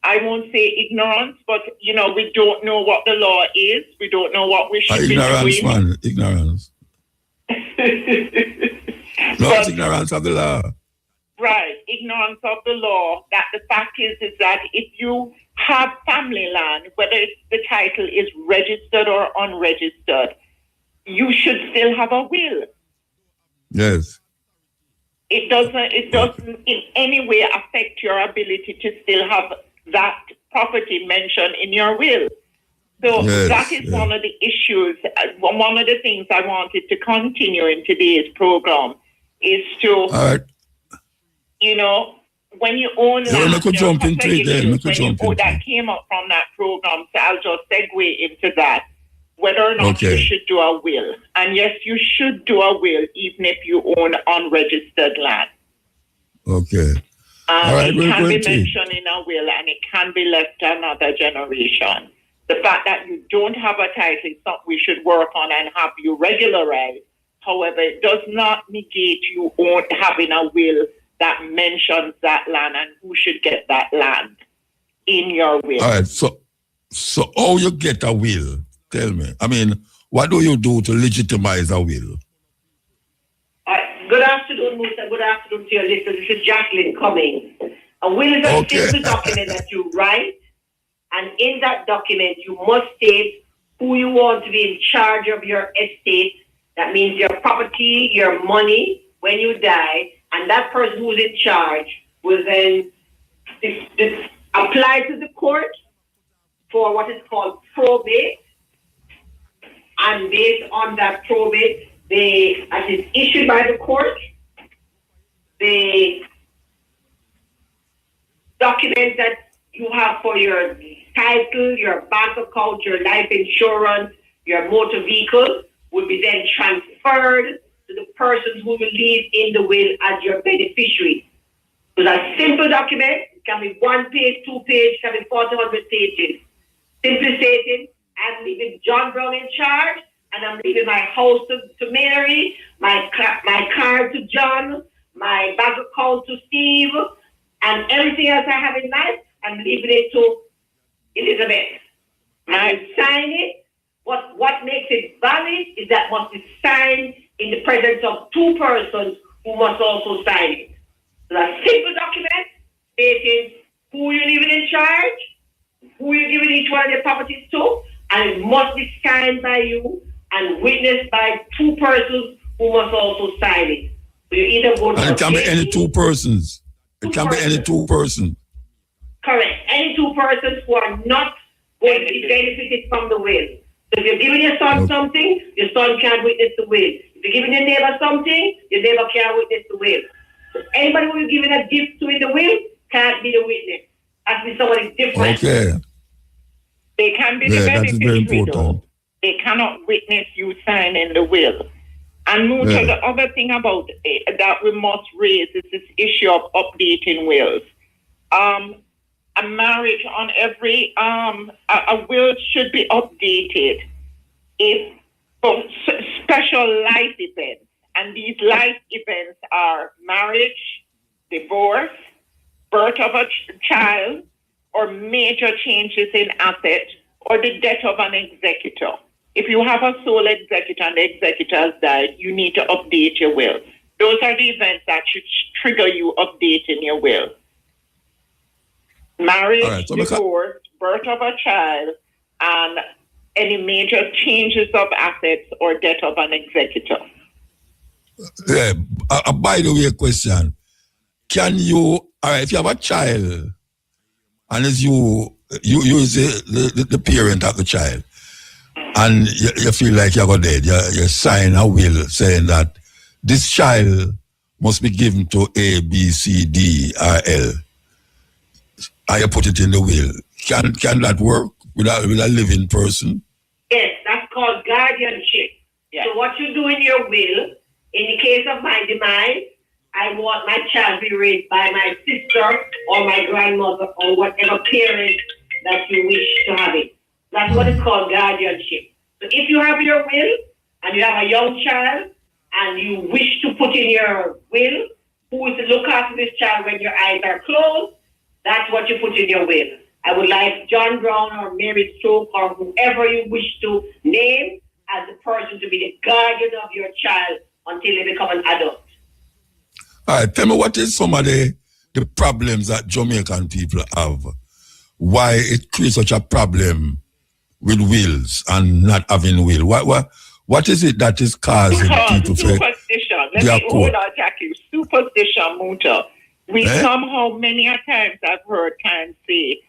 I won't say ignorance, but, we don't know what the law is. We don't know what we should be doing. Ignorance. No, it's ignorance of the law. Right. ignorance of the law that the fact is that if you have family land, whether the title is registered or unregistered, you should still have a will. Yes. It doesn't in any way affect your ability to still have that property mentioned in your will. So Yes, that is one of the issues. One of the things I wanted to continue in today's program is to, All right. you know, when you own Yeah, land, we could there are a jump into couple of it then. We issues could when jump into that it. came up from that program. So I'll just segue into that. Whether or not you Okay. should do a will. And yes, you should do a will even if you own unregistered land. Okay. All right, It we'll can go be into it. mentioned in a will and it can be left to another generation. The fact that you don't have a title is something we should work on and have you regularize. However, it does not negate you having a will that mentions that land and who should get that land in your will. All right. So how you get a will? Tell me. I mean, what do you do to legitimize a will? Good afternoon, Muta. Good afternoon to your listeners. This is Jacqueline Cummings. A will is a Okay. simple document that you write, and in that document, you must state who you want to be in charge of your estate. That means your property, your money, when you die, and that person who's in charge will then apply to the court for what is called probate. And based on that probate, as it's issued by the court, the document that you have for your title, your bank account, your life insurance, your motor vehicle will be then transferred to the person who will leave in the will as your beneficiary. So that simple document. It can be 1 page, 2 page, it can be 400 pages. Simply stating, I'm leaving John Brown in charge, and I'm leaving my house to Mary, my car to John, my bank account to Steve, and everything else I have in life, I'm leaving it to Elizabeth. I sign it. What makes it valid is that must be signed in the presence of two persons who must also sign it. So a simple document stating who you're leaving in charge, who you're giving each one of the properties to, and it must be signed by you and witnessed by two persons who must also sign it. So you either go to And it can be any two persons. It can be any two persons. Correct. Any two persons who are not going to be benefited from the will. So if you're giving your son something, your son can't witness the will. If you're giving your neighbor something, your neighbor can't witness the will. So anybody who you're giving a gift to in the will can't be the witness. Has to be somebody different. Okay. They can be the that is very beneficiary, though. important. They cannot witness you signing the will. And Muta, the other thing about that we must raise is this issue of updating wills. A marriage on every a will should be updated if for special life events, and these life events are marriage, divorce, birth of a child, or major changes in asset, or the death of an executor. If you have a sole executor and the executor has died, you need to update your will. Those are the events that should trigger you updating your will. Marriage, divorce, birth of a child, and any major changes of assets or death of an executor. Yeah. By the way, question. Can you, all right, if you have a child, and as you is the parent of the child, and you feel like you're dead, you sign a will saying that this child must be given to A, B, C, D, or L. And you put it in the will. Can that work with a living person? Yes, that's called guardianship. Yeah. So what you do in your will, in the case of my demise, I want my child to be raised by my sister or my grandmother or whatever parent that you wish to have it. That's what is called guardianship. So if you have your will and you have a young child and you wish to put in your will who is to look after this child when your eyes are closed, that's what you put in your will. I would like John Brown or Mary Stroke or whoever you wish to name as the person to be the guardian of your child until they become an adult. All right, tell me what is some of the the problems that Jamaican people have, why it creates such a problem with wills and not having will. What is it that is causing people to superstition? Let me hold on, Jackie. Superstition, muta. We somehow, many a times I've heard clients say,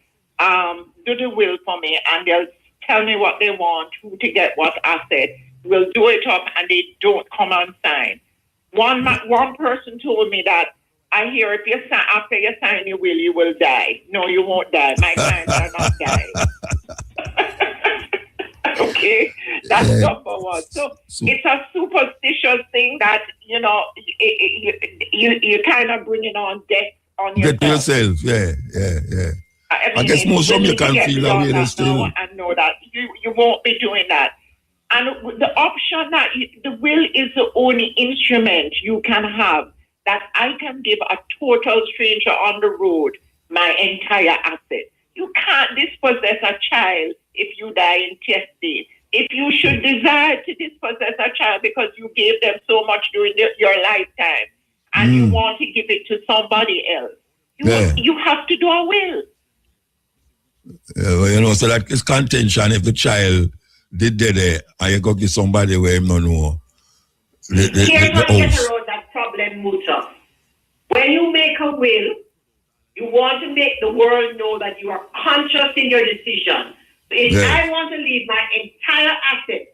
do the will for me, and they'll tell me what they want, who to get what asset. We'll do it up, and they don't come and sign. One person told me that, I hear if you sign, after you sign your will, you will die. No, you won't die. My clients are not dying. Okay, that's number one. So it's a superstitious thing that, you kind of bringing on death on yourself. Get yourself, yeah. I guess most of you can feel that way still. And know that you won't be doing that. And the option that the will is the only instrument you can have that I can give a total stranger on the road my entire asset. You can't dispossess a child if you die in testate. If you should desire to dispossess a child because you gave them so much during your lifetime and you want to give it to somebody else, you have to do a will. So that is contention if the child did there and you go give somebody where him no know. Here's what gets around that problem, Muta. When you make a will, you want to make the world know that you are conscious in your decision. So if I want to leave my entire asset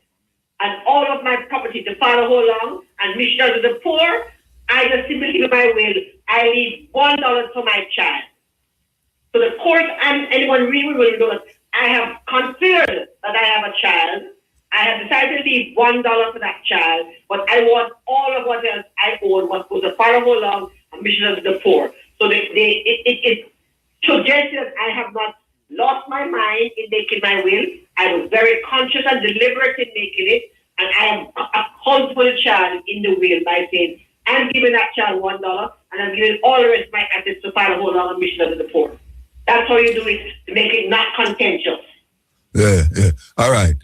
and all of my property to Father Holong and Missionary to the Poor, I just simply leave my will. I leave $1 for my child. So the court and anyone really will know that I have considered that I have a child. I have decided to leave $1 for that child, but I want all of what else I own must go to Father Holong and Missionary to the Poor. So it suggests that I have not lost my mind in making my will. I was very conscious and deliberate in making it, and I am accountable child in the will by saying, I'm giving that child $1, and I'm giving all the rest of my assets to Father Holong and Missionary to the Poor. That's how you do it, to make it not contentious. Yeah. All right.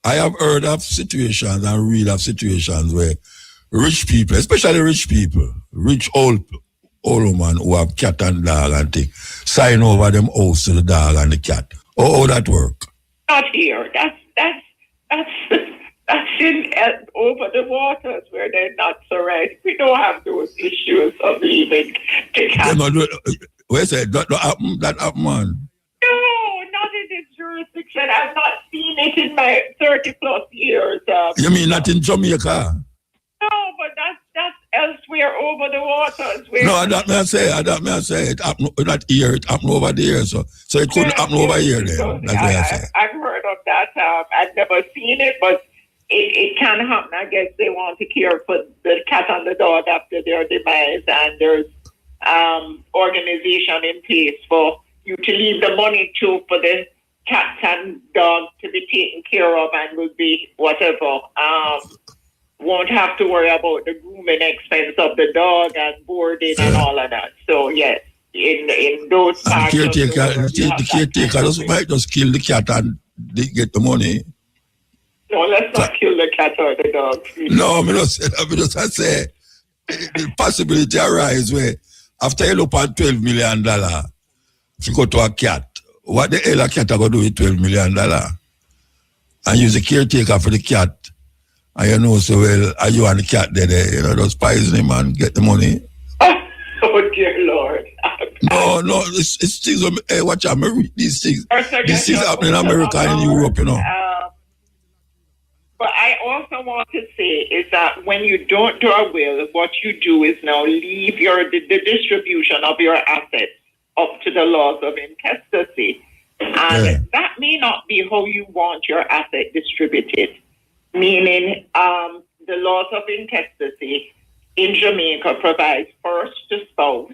I have heard of situations and read of situations where rich people, especially rich people, rich old women who have cat and dog and thing, sign over them house to the dog and the cat. How that work? Not here. That's in over the waters where they're not surrendered. We don't have those issues of leaving the cat. Where's that? That happen, man. No, not in this jurisdiction. I've not seen it in my 30 plus years. You mean not in Jamaica? No, but that's elsewhere over the waters. No, that may I say. It happened not here, it happened over there. So it couldn't happen over here then. So that's what I say. I've heard of that. I've never seen it, but it can happen. I guess they want to care for the cat and the dog after their demise, and there's organization in place for you to leave the money to for the cat and dog to be taken care of, and will be whatever. Won't have to worry about the grooming expense of the dog and boarding and all of that. So yes, in those parts the caretaker might just kill the cat and they get the money. No, let's not kill the cat or the dog. No, I don't say that. I say the possibility arises where after you look at $12 million, if you go to a cat, what the hell a cat are going to do with $12 million? And use the caretaker for the cat. And so well, are you and the cat there, just poison him and get the money? Oh, dear Lord. No, it's things, hey, watch out, these things. These things happen in America and in Europe, But I also want to say is that when you don't do a will, what you do is now leave the distribution of your assets up to the laws of intestacy. And that may not be how you want your asset distributed. Meaning, the laws of intestacy in Jamaica provides first to spouse.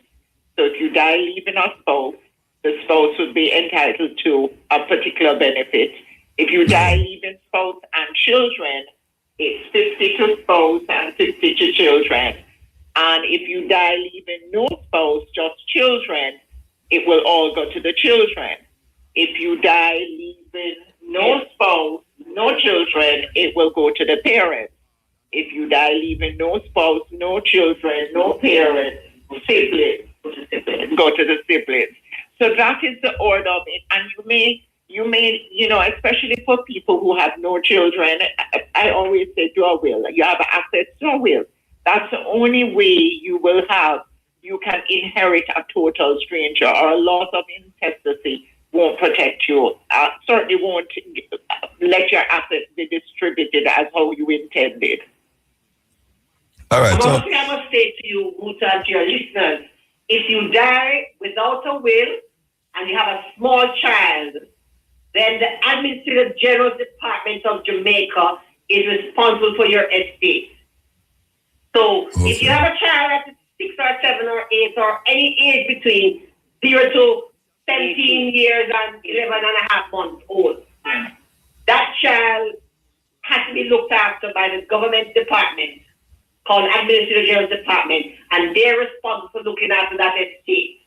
So if you die leaving a spouse, the spouse would be entitled to a particular benefit. If you die leaving spouse and children, it's 50 to spouse and 50 to children. And if you die leaving no spouse, just children, it will all go to the children. If you die leaving no spouse, no children, it will go to the parents. If you die leaving no spouse, no children, no parents, siblings, that is the order of it. And you may, especially for people who have no children, I always say do a will. You have access to a will. That's the only way you can inherit a total stranger, or a loss of intestacy won't protect you. Certainly won't let your assets be distributed as how you intended. All right. One thing I must say to you, Muta, and to your listeners, if you die without a will and you have a small child, then the Administrative General Department of Jamaica is responsible for your estate. So if you have a child that is 6 or 7 or 8 or any age between 0 to 17 years and 11 and a half months old, that child has to be looked after by the government department called Administrative General Department, and they're responsible for looking after that estate.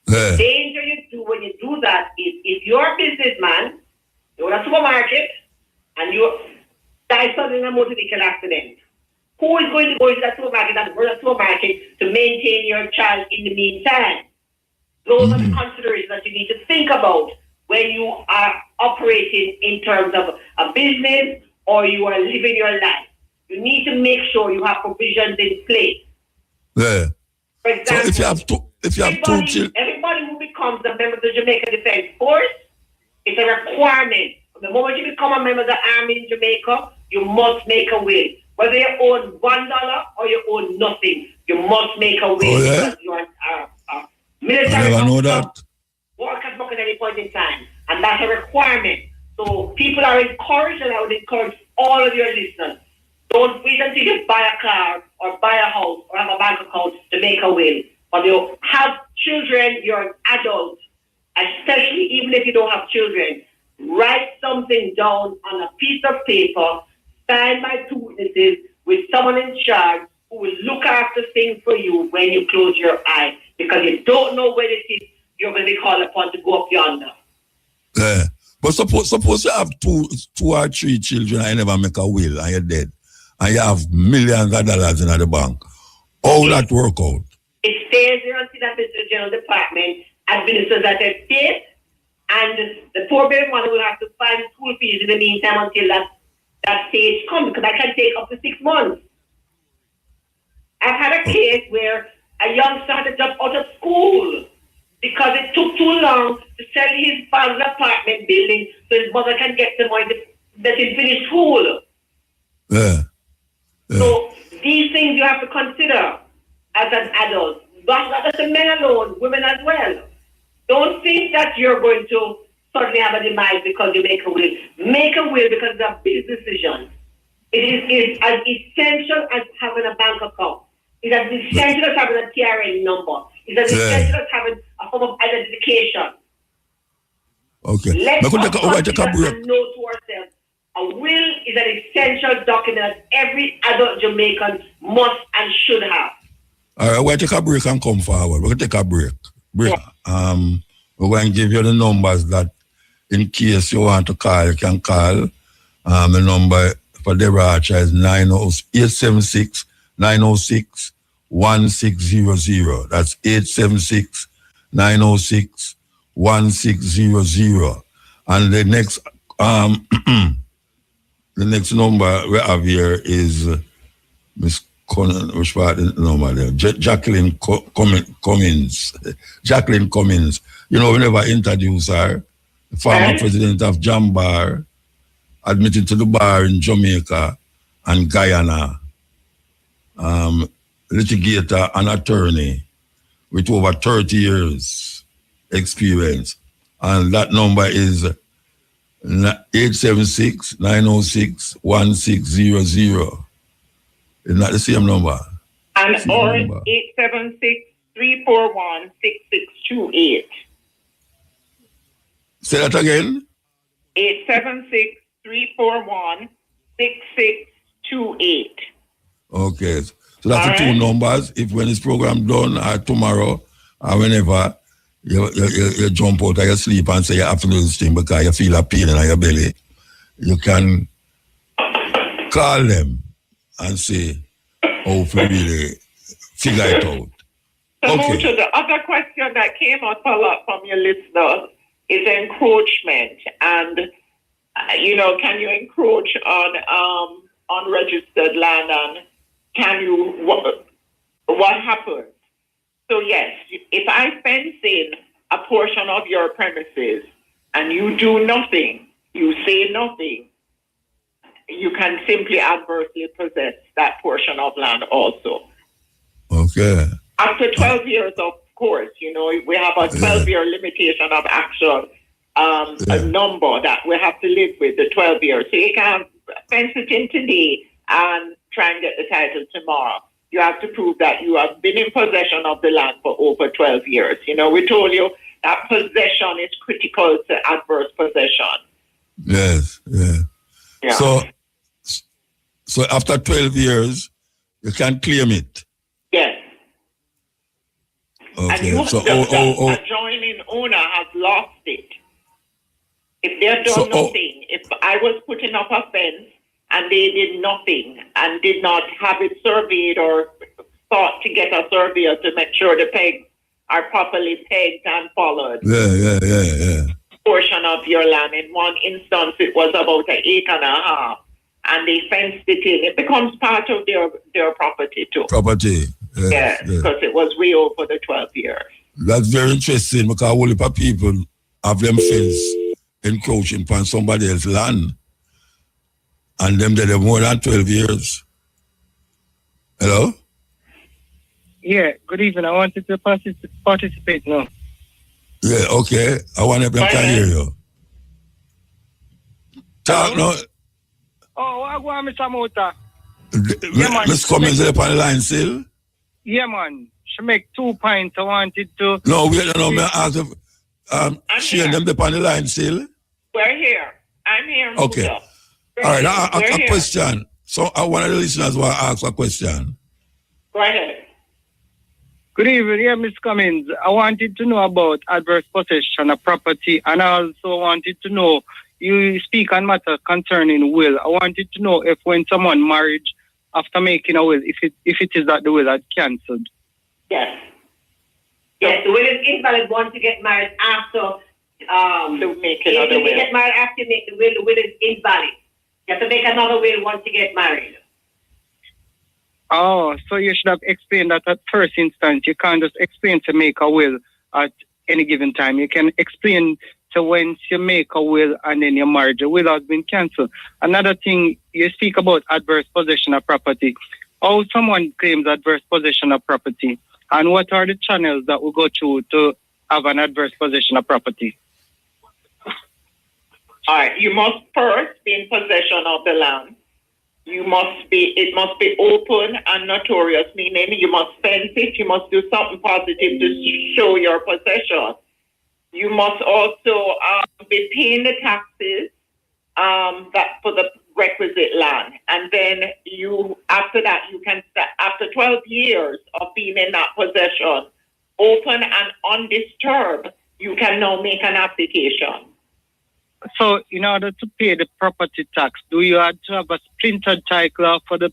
The danger you do when you do that is if you're a businessman, you're in a supermarket, and you die suddenly in a motor vehicle accident, who is going to go into that supermarket and run a supermarket to maintain your child in the meantime? Those are the considerations that you need to think about when you are operating in terms of a business or you are living your life. You need to make sure you have provisions in place. Yeah. For example, So if you have two children, everybody who becomes a member of the Jamaica Defense Force, it's a requirement. The moment you become a member of the Army in Jamaica, you must make a will. Whether you own $1 or you own nothing, you must make a will because you are a military I never know that. Work as much at any point in time. And that's a requirement. So people are encouraged, and I would encourage all of your listeners, don't wait until you buy a car or buy a house or have a bank account to make a will. When you have children, you're an adult, especially even if you don't have children, write something down on a piece of paper, signed by 2 witnesses with someone in charge who will look after things for you when you close your eyes, because you don't know when it is you're going to be called upon to go up yonder. Yeah. But suppose you have two or three children and you never make a will and you're dead, and you have millions of dollars in the bank. How will that work out? It stays there until that Mr. General Department administers that estate, and the poor baby mother will have to find school fees in the meantime until that stage comes, because that can take up to 6 months. I've had a case where a youngster had to jump out of school because it took too long to sell his father's apartment building so his mother can get the money to let him finish school. Yeah. So these things you have to consider as an adult. Not just the men alone, women as well. Don't think that you're going to suddenly have a demise because you make a will. Make a will because it's a business decision. It is as essential as having a bank account. It's as essential as having a TRN number. It's as essential as having a form of identification. Okay. Let's take a break. know to ourselves, a will is an essential document that every adult Jamaican must and should have. All right, we'll take a break and come forward. We'll take a break. Yeah. We're going to give you the numbers that in case you want to call, you can call. The number for Deborah Archer is 876 906 1600. That's 876 906 1600. And the next the next number we have here is Miss Conan, which part is the number there? Jacqueline Cummins. Jacqueline Cummins. You know, we never introduce her. The former president of Jambar, admitted to the bar in Jamaica and Guyana. Litigator and attorney with over 30 years experience. And that number is 876 906 1600. Isn't that the same number? And or 876-341-6628. Say that again. 876-341-6628. Okay. So that's the two numbers. If when this program done or tomorrow or whenever you jump out of your sleep and say you have to do this thing because you feel a pain in your belly, you can call them and say, oh, we really figure it out. So Okay. Muta, the other question that came up a lot from your listeners is encroachment, and can you encroach on unregistered land, and can you what happens? So yes, if I fence in a portion of your premises and you do nothing, you say nothing, you can simply adversely possess that portion of land also. Okay. After 12 years, of course, we have a 12-year limitation of action, a number that we have to live with, the 12 years. So you can't fence it in today and try and get the title tomorrow. You have to prove that you have been in possession of the land for over 12 years. We told you that possession is critical to adverse possession. Yes, yeah. Yeah. So after 12 years, you can claim it. Yes. Okay. And the adjoining owner has lost it. If they've done nothing, if I was putting up a fence and they did nothing and did not have it surveyed or thought to get a surveyor to make sure the pegs are properly pegged and followed. Yeah. Portion of your land. In one instance, it was about 1.5 acres, and they fenced it in. It becomes part of their property too. Property. Yes, because it was way over the 12 years. That's very interesting because a whole heap of people have them fence encroaching upon somebody else's land, and them they have more than 12 years. Hello? Yeah, good evening. I wanted to participate now. Yeah, okay. I want them to hear you. Talk now. Oh, I go on, Mr. Muta. Let's come in up on the line still. Yeah, man. She make 2 points. I wanted to... No, wait, no, me ask if Shane them up on the line still. We're here. I'm here. Okay. Muta. All right, a question. So one of the listeners want to ask a question. Go ahead. Good evening, yeah, Ms. Cummins. I wanted to know about adverse possession of property, and I also wanted to know, you speak on matter concerning will. I wanted to know if when someone married after making a will, if it is that the will had cancelled. Yes. Yes, the will is invalid once you get married after to make another will. If you get married after you make the will is invalid. You have to make another will once you get married. Oh, so you should have explained that at first instance. You can't just explain to make a will at any given time. You can explain to when you make a will and then your marriage, the will has been cancelled. Another thing, you speak about adverse possession of property. How someone claims adverse possession of property, and what are the channels that will go through to have an adverse possession of property? All right, you must first be in possession of the land. It must be open and notorious, meaning you must fence it, you must do something positive to show your possession. You must also be paying the taxes that for the requisite land. And then after that, you can start, after 12 years of being in that possession, open and undisturbed, you can now make an application. So in order to pay the property tax, do you have to have a splintered title for the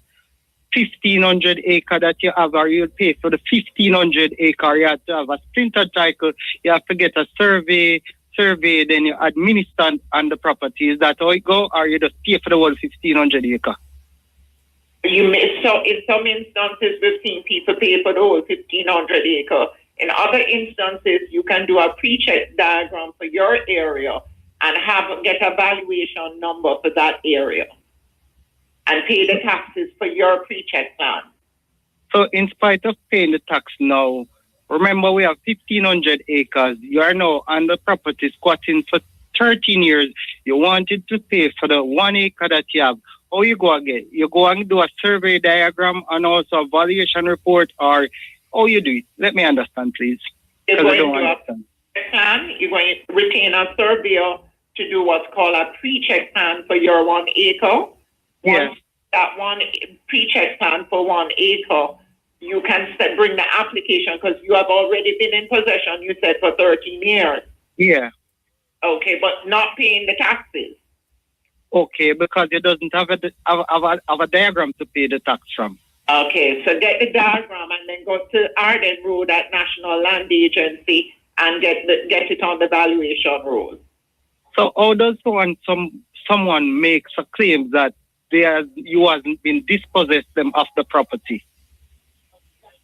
1,500 acre that you have, or you'll pay for the 1,500 acre? You have to have a splintered title, you have to get a survey, then you administer on the property. Is that how it go, or you just pay for the whole 1,500 acre? So in some instances, we've seen people pay for the whole 1,500 acre. In other instances, you can do a pre-check diagram for your area and get a valuation number for that area and pay the taxes for your pre-check plan. So in spite of paying the tax now, remember we have 1,500 acres. You are now on the property squatting for 13 years. You wanted to pay for the 1 acre that you have. How you go again? You go and do a survey diagram and also a valuation report, or how you do it? Let me understand, please. You're going to retain a surveyor to do what's called a pre-check plan for your 1 acre. Yes. That one pre-check plan for 1 acre, you can bring the application because you have already been in possession, you said, for 13 years. Yeah. Okay, but not paying the taxes. Okay, because it doesn't have a diagram to pay the tax from. Okay, so get the diagram and then go to Arden Road at National Land Agency and get it on the valuation roll. So how does someone makes a claim that you hasn't been dispossessed them of the property?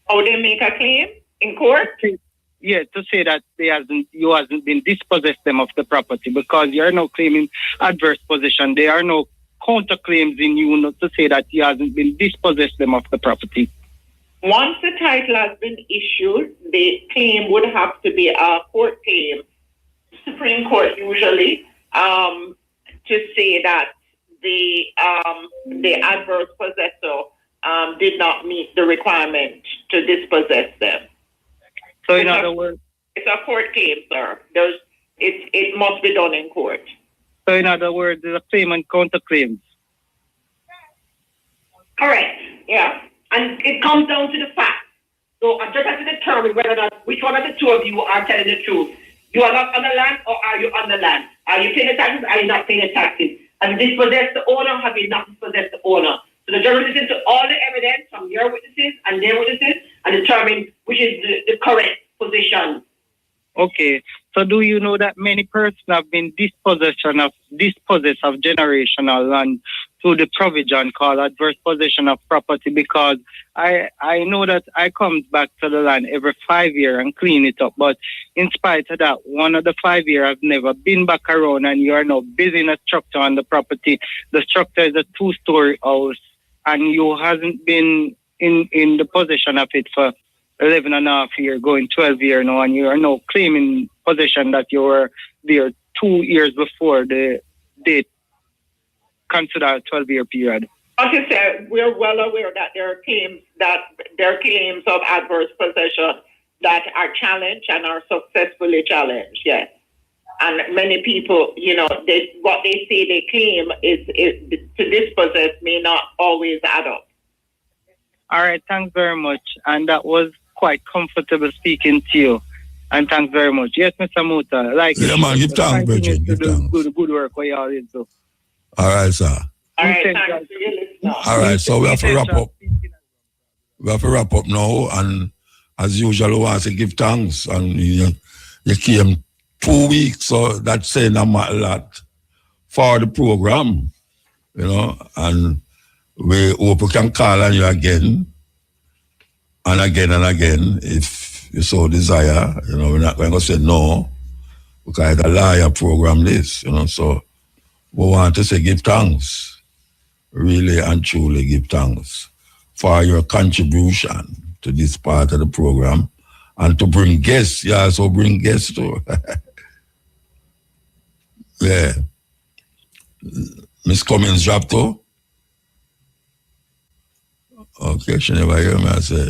How they make a claim in court? Yeah, to say that you hasn't been dispossessed them of the property because you are now claiming adverse possession. There are no counterclaims in you not to say that you hasn't been dispossessed them of the property. Once the title has been issued, the claim would have to be a court claim, Supreme Court usually, to say that the adverse possessor did not meet the requirement to dispossess them. So in other words, it's a court claim, sir. It must be done in court. So in other words, there's a claim and counterclaims. Correct. Yeah. And it comes down to the fact. So I just have to determine whether or not which one of the two of you are telling the truth. You are not on the land or are you on the land? Are you paying the taxes or are you not paying the taxes? Have you dispossessed the owner or have you not dispossessed the owner? So the jury listens to all the evidence from your witnesses and their witnesses and determine which is the correct position. Okay. So do you know that many persons have been dispossessed of generational land through the provision called adverse possession of property? Because I know that I come back to the land every 5 years and clean it up. But in spite of that, one of the 5 years I've never been back around and you are now building a structure on the property. The structure is a 2-story house and you hasn't been in the possession of it for 11 and a half years, going 12 years now, and you are now claiming possession that you were there 2 years before the date considered a 12-year period. Like I said, we're well aware that there are claims of adverse possession that are challenged and are successfully challenged, yes. And many people, what they say they claim is to dispossess may not always add up. All right, thanks very much. And that was quite comfortable speaking to you. And thanks very much. Yes, Mr. Muta. Man, give thanks, Bridget. Give thanks. Good work what you always do. All right, sir. All right, thanks for your listening. All right, so we have to wrap up. We have to wrap up now, and as usual, we want to give thanks. And you came 2 weeks, so that's saying a lot for the program, and we hope we can call on you again and again and again if you so desire. We're not going to say no because it's a liar program this, so we want to say give thanks, really and truly give thanks for your contribution to this part of the program and to bring guests. You also bring guests too. Yeah. Miss Cummins dropped too? Okay, she never hear me, I say.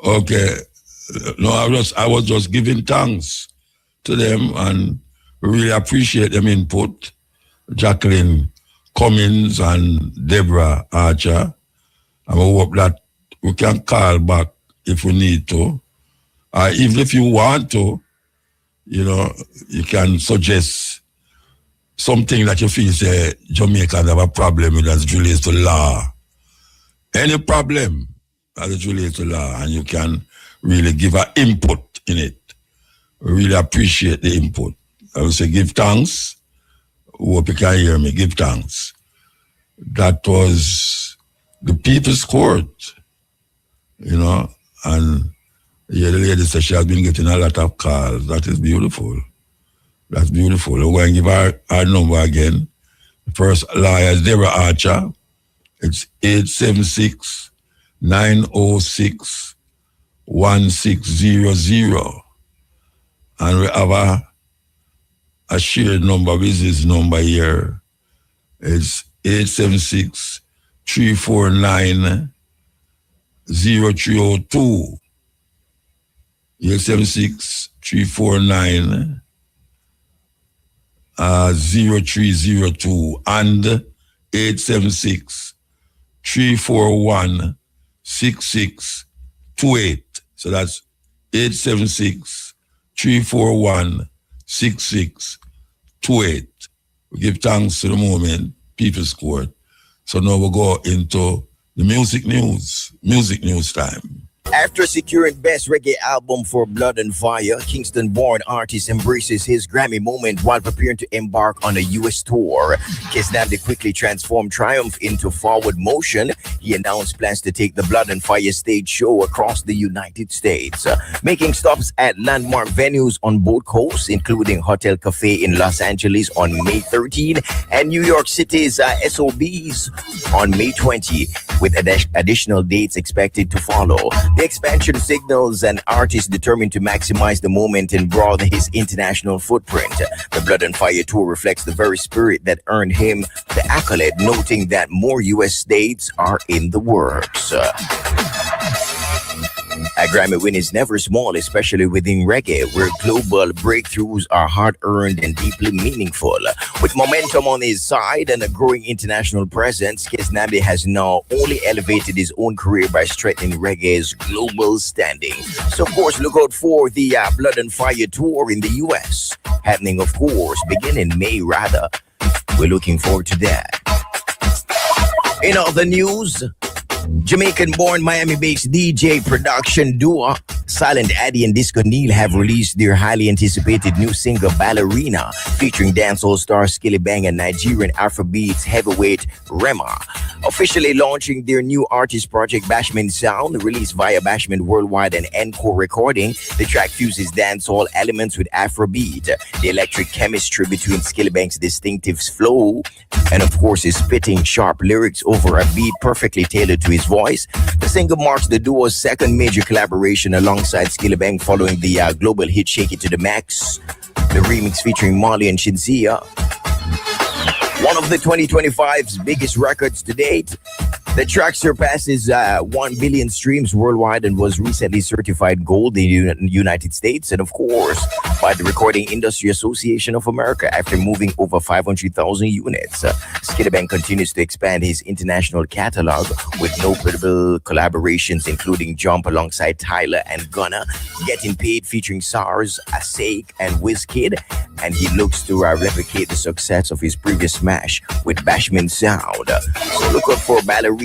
Okay. No, I was just giving thanks to them and really appreciate them input. Jacqueline Cummins and Deborah Archer. And we hope that we can call back if we need to. Even if you want to, you can suggest something that you feel say Jamaicans have a problem with as it relates to law. Any problem as it relates to law, and you can really give an input in it. We really appreciate the input. I will say give thanks. Hope you can hear me. Give thanks. That was the People's Court, and the lady said she has been getting a lot of calls. That is beautiful. That's beautiful. We're going to give our number again. The first lawyer is Deborah Archer. It's 876-906-1600. And we have a shared number with this number here. It's 876-349-0302. 876-349-0302 and 876-341-6628. So that's 876-341-6628. 6628. We give thanks to the moment, People's Court. So now we go into the music news time. After securing Best Reggae Album for Blood and Fire, Kingston-born artist embraces his Grammy moment while preparing to embark on a U.S. tour. Kesnamdi quickly transformed Triumph into Forward Motion. He announced plans to take the Blood and Fire stage show across the United States, making stops at landmark venues on both coasts, including Hotel Cafe in Los Angeles on May 13 and New York City's SOBs on May 20, with additional dates expected to follow. The expansion signals an artist determined to maximize the moment and broaden his international footprint. The Blood and Fire tour reflects the very spirit that earned him the accolade, noting that more U.S. dates are in the works. A Grammy win is never small, especially within reggae, where global breakthroughs are hard-earned and deeply meaningful. With momentum on his side and a growing international presence, Kesnamdi has now only elevated his own career by strengthening reggae's global standing. So, of course, look out for the Blood and Fire tour in the U.S. happening, of course, beginning May, rather. We're looking forward to that. In other news, Jamaican-born Miami-based DJ production duo Silent Addy and Disco Neil have released their highly anticipated new single Ballerina, featuring dancehall star Skillibeng and Nigerian Afrobeats heavyweight Rema. Officially launching their new artist project Bashment Sound, released via Bashment Worldwide and Encore Recording, the track fuses dancehall elements with Afrobeat, the electric chemistry between Skillibeng's distinctive flow, and of course his spitting sharp lyrics over a beat perfectly tailored to his voice. The single marks the duo's second major collaboration alongside Skillibeng, following the global hit Shake It to the Max, the remix featuring Marley and Shinzia. One of the 2025's biggest records to date. The track surpasses 1 billion streams worldwide and was recently certified gold in the United States, and of course by the Recording Industry Association of America after moving over 500,000 units. Skillibeng continues to expand his international catalog with notable collaborations including Jump alongside Tyler and Gunna, Getting Paid featuring SARS, Asake and Wizkid, and he looks to replicate the success of his previous smash with Bashment Sound. So look out for Ballerina.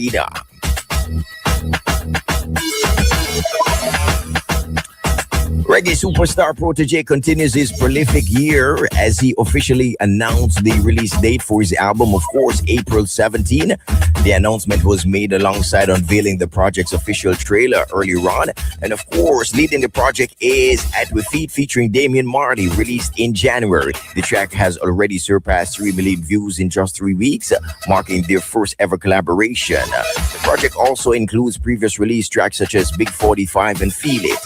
Reggae superstar Protégé continues his prolific year as he officially announced the release date for his album, of course, April 17. The announcement was made alongside unveiling the project's official trailer earlier on. And of course, leading the project is At With Feet featuring Damian Marley, released in January. The track has already surpassed 3 million views in just 3 weeks, marking their first ever collaboration. The project also includes previous release tracks such as Big 45 and Feel It.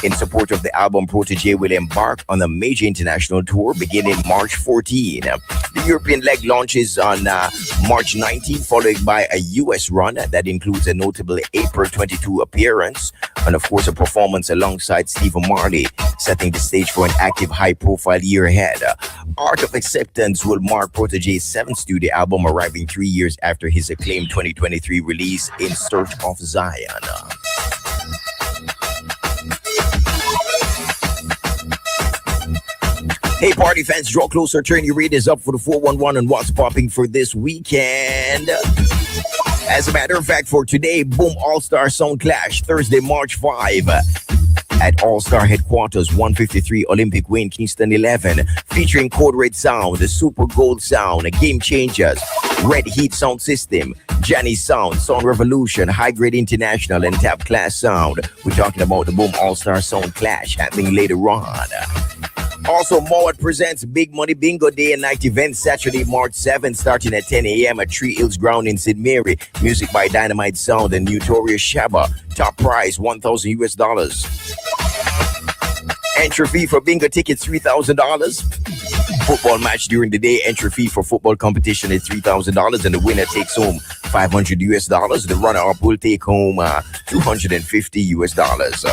In support of the album, Protégé will embark on a major international tour beginning March 14. The European leg launches on March 19, followed by a US run that includes a notable April 22 appearance and, of course, a performance alongside Stephen Marley, setting the stage for an active, high-profile year ahead. Art of Acceptance will mark Protégé's 7th studio album, arriving 3 years after his acclaimed 2023 release In Search of Zion. Hey, party fans, draw closer, turn your radios up for the 411 and what's popping for this weekend. As a matter of fact, for today, Boom All-Star Sound Clash, Thursday, March 5. At All-Star Headquarters, 153 Olympic Way in Kingston 11, featuring Code Red Sound, the Super Gold Sound, Game Changers, Red Heat Sound System, Johnny Sound, Sound Revolution, High Grade International, and Tap Class Sound. We're talking about the Boom All-Star Sound Clash happening later on. Also, Mowat presents Big Money Bingo Day and Night event Saturday, March 7th, starting at 10 a.m. at Tree Hills Ground in St. Mary. Music by Dynamite Sound and Notorious Shabba. Top prize, $1,000 US. Entry fee for bingo tickets, $3,000. Football match during the day, entry fee for football competition is $3,000, and the winner takes home $500 US. The runner-up will take home $250 US.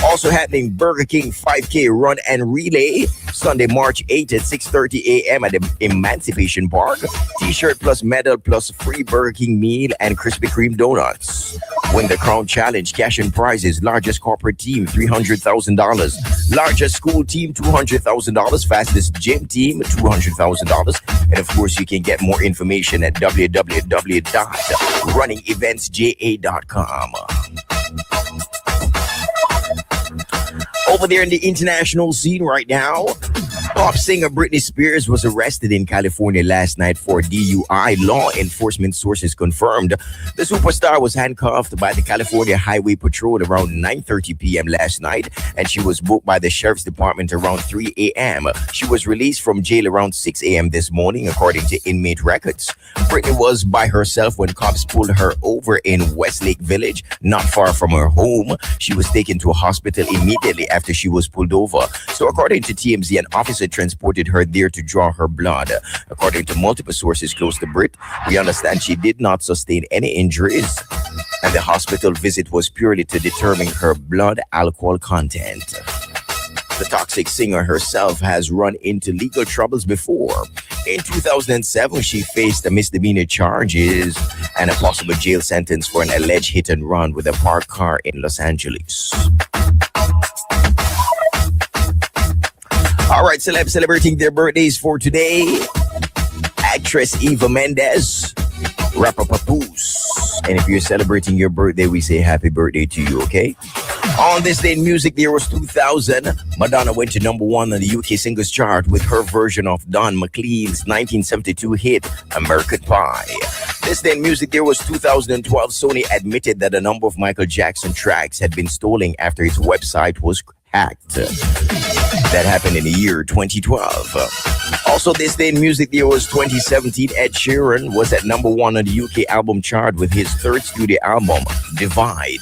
Also happening, Burger King 5K Run and Relay, Sunday, March 8th at 6:30 a.m. at the Emancipation Park. T-shirt plus medal plus free Burger King meal and Krispy Kreme donuts. Win the Crown Challenge, cash and prizes. Largest corporate team, $300,000. Largest school team, $200,000. Fastest gym team, $200,000. And of course, you can get more information at www.runningeventsja.com. Over there in the international scene right now, pop singer Britney Spears was arrested in California last night for DUI. Law enforcement sources confirmed the superstar was handcuffed by the California Highway Patrol around 9:30 p.m. last night, and she was booked by the Sheriff's Department around 3 a.m. She was released from jail around 6 a.m. this morning, according to inmate records. Britney was by herself when cops pulled her over in Westlake Village, not far from her home. She was taken to a hospital immediately after she was pulled over. So according to TMZ, an officer transported her there to draw her blood. According to multiple sources close to Brit, we understand she did not sustain any injuries, and the hospital visit was purely to determine her blood alcohol content. The toxic singer herself has run into legal troubles before. In 2007, she faced a misdemeanor charges and a possible jail sentence for an alleged hit and run with a parked car in Los Angeles. All right, celebs celebrating their birthdays for today. Actress Eva Mendes, rapper Papoose. And if you're celebrating your birthday, we say happy birthday to you, okay? On this day in music, there was 2000. Madonna went to number 1 on the UK singles chart with her version of Don McLean's 1972 hit, American Pie. This day in music, there was 2012. Sony admitted that a number of Michael Jackson tracks had been stolen after its website was hacked. That happened in the year 2012. Also, this day in music, there was 2017. Ed Sheeran was at number 1 on the UK album chart with his third studio album, Divide.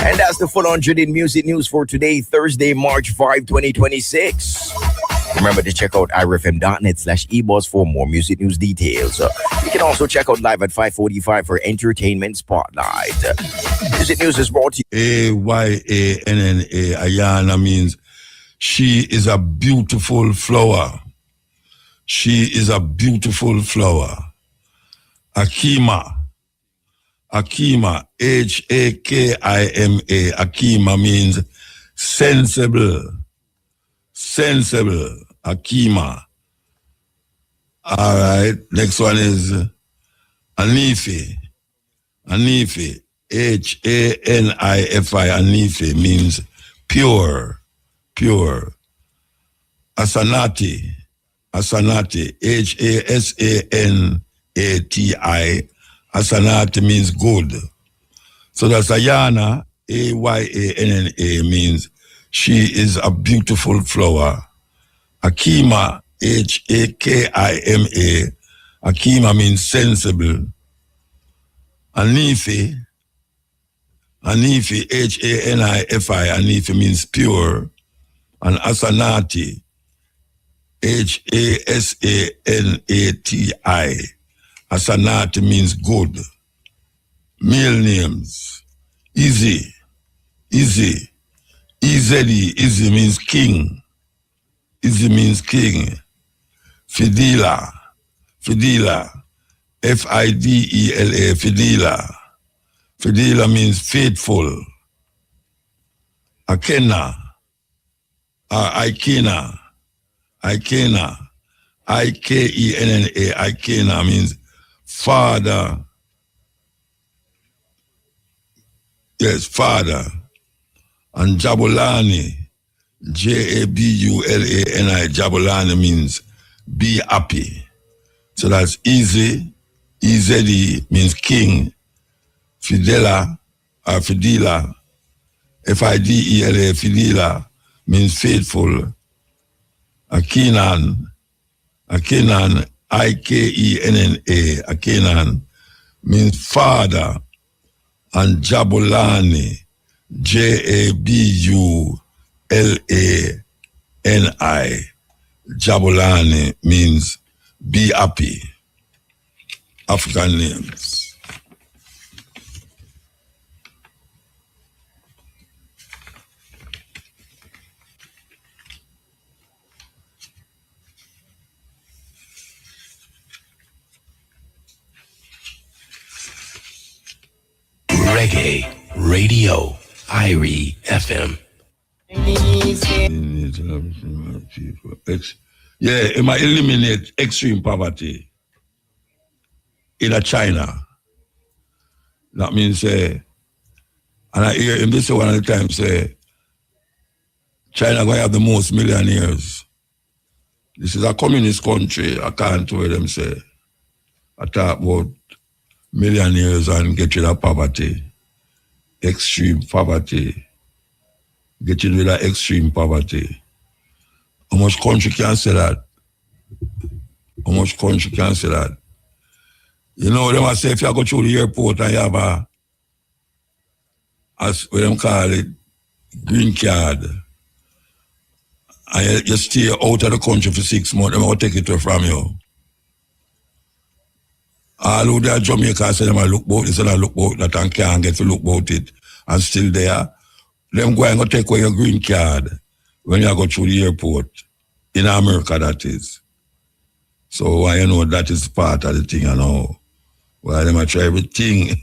And that's the full 100 in music news for today, Thursday, March 5, 2026. Remember to check out irfm.net/ebuzz for more music news details. You can also check out live at 5:45 for Entertainment Spotlight. Music news is brought to you. Ayanna. Ayana means she is a beautiful flower. She is a beautiful flower. Akima. Akima, Hakima. Akima means sensible. Sensible. Akima. All right. Next one is Anifi. Anifi. Hanifi. Anifi means pure. Pure. Asanati. Asanati. Hasanati. Asanati means good. So that's Ayana, Ayanna means she is a beautiful flower. Akima, Hakima. Akima means sensible. Anifi, Hanifi, Anifi means pure. And Asanati, Hasanati. Asanati means good. Male names. Easy. Easy. Easy means king. Easy means king. Fidela. Fidela. Fidela. Fidela. Fidela means faithful. Akena. Ikena. Ikena. Ikenna. Ikena means father. Yes, father. And Jabulani, Jabulani, Jabulani means be happy. So that's easy. Easy means king. Fidela, or Fidela, Fidela, Fidela means faithful. Akenan, Akenan, Akenan means father. And Jabulani, Jabulani, Jabulani means be happy. African names. Reggae Radio, Irie FM. Yeah, it might eliminate extreme poverty in China. That means, and I hear him this one at the time say, China going to have the most millionaires. This is a communist country, according to what them say. I talk about millionaires and get rid of poverty. Extreme poverty. Getting rid of extreme poverty. How much country can say that? How much country can say that? You know, they must say if you go through the airport and you have as what them call it, green card, and you stay out of the country for 6 months, they're going to take it from you. All who they are Jamaica say them a look about this and a look about that and can't get to look about it and still there. Them go and go take away your green card when you go through the airport. In America, that is. So you know that is part of the thing, you know. Why them a try everything.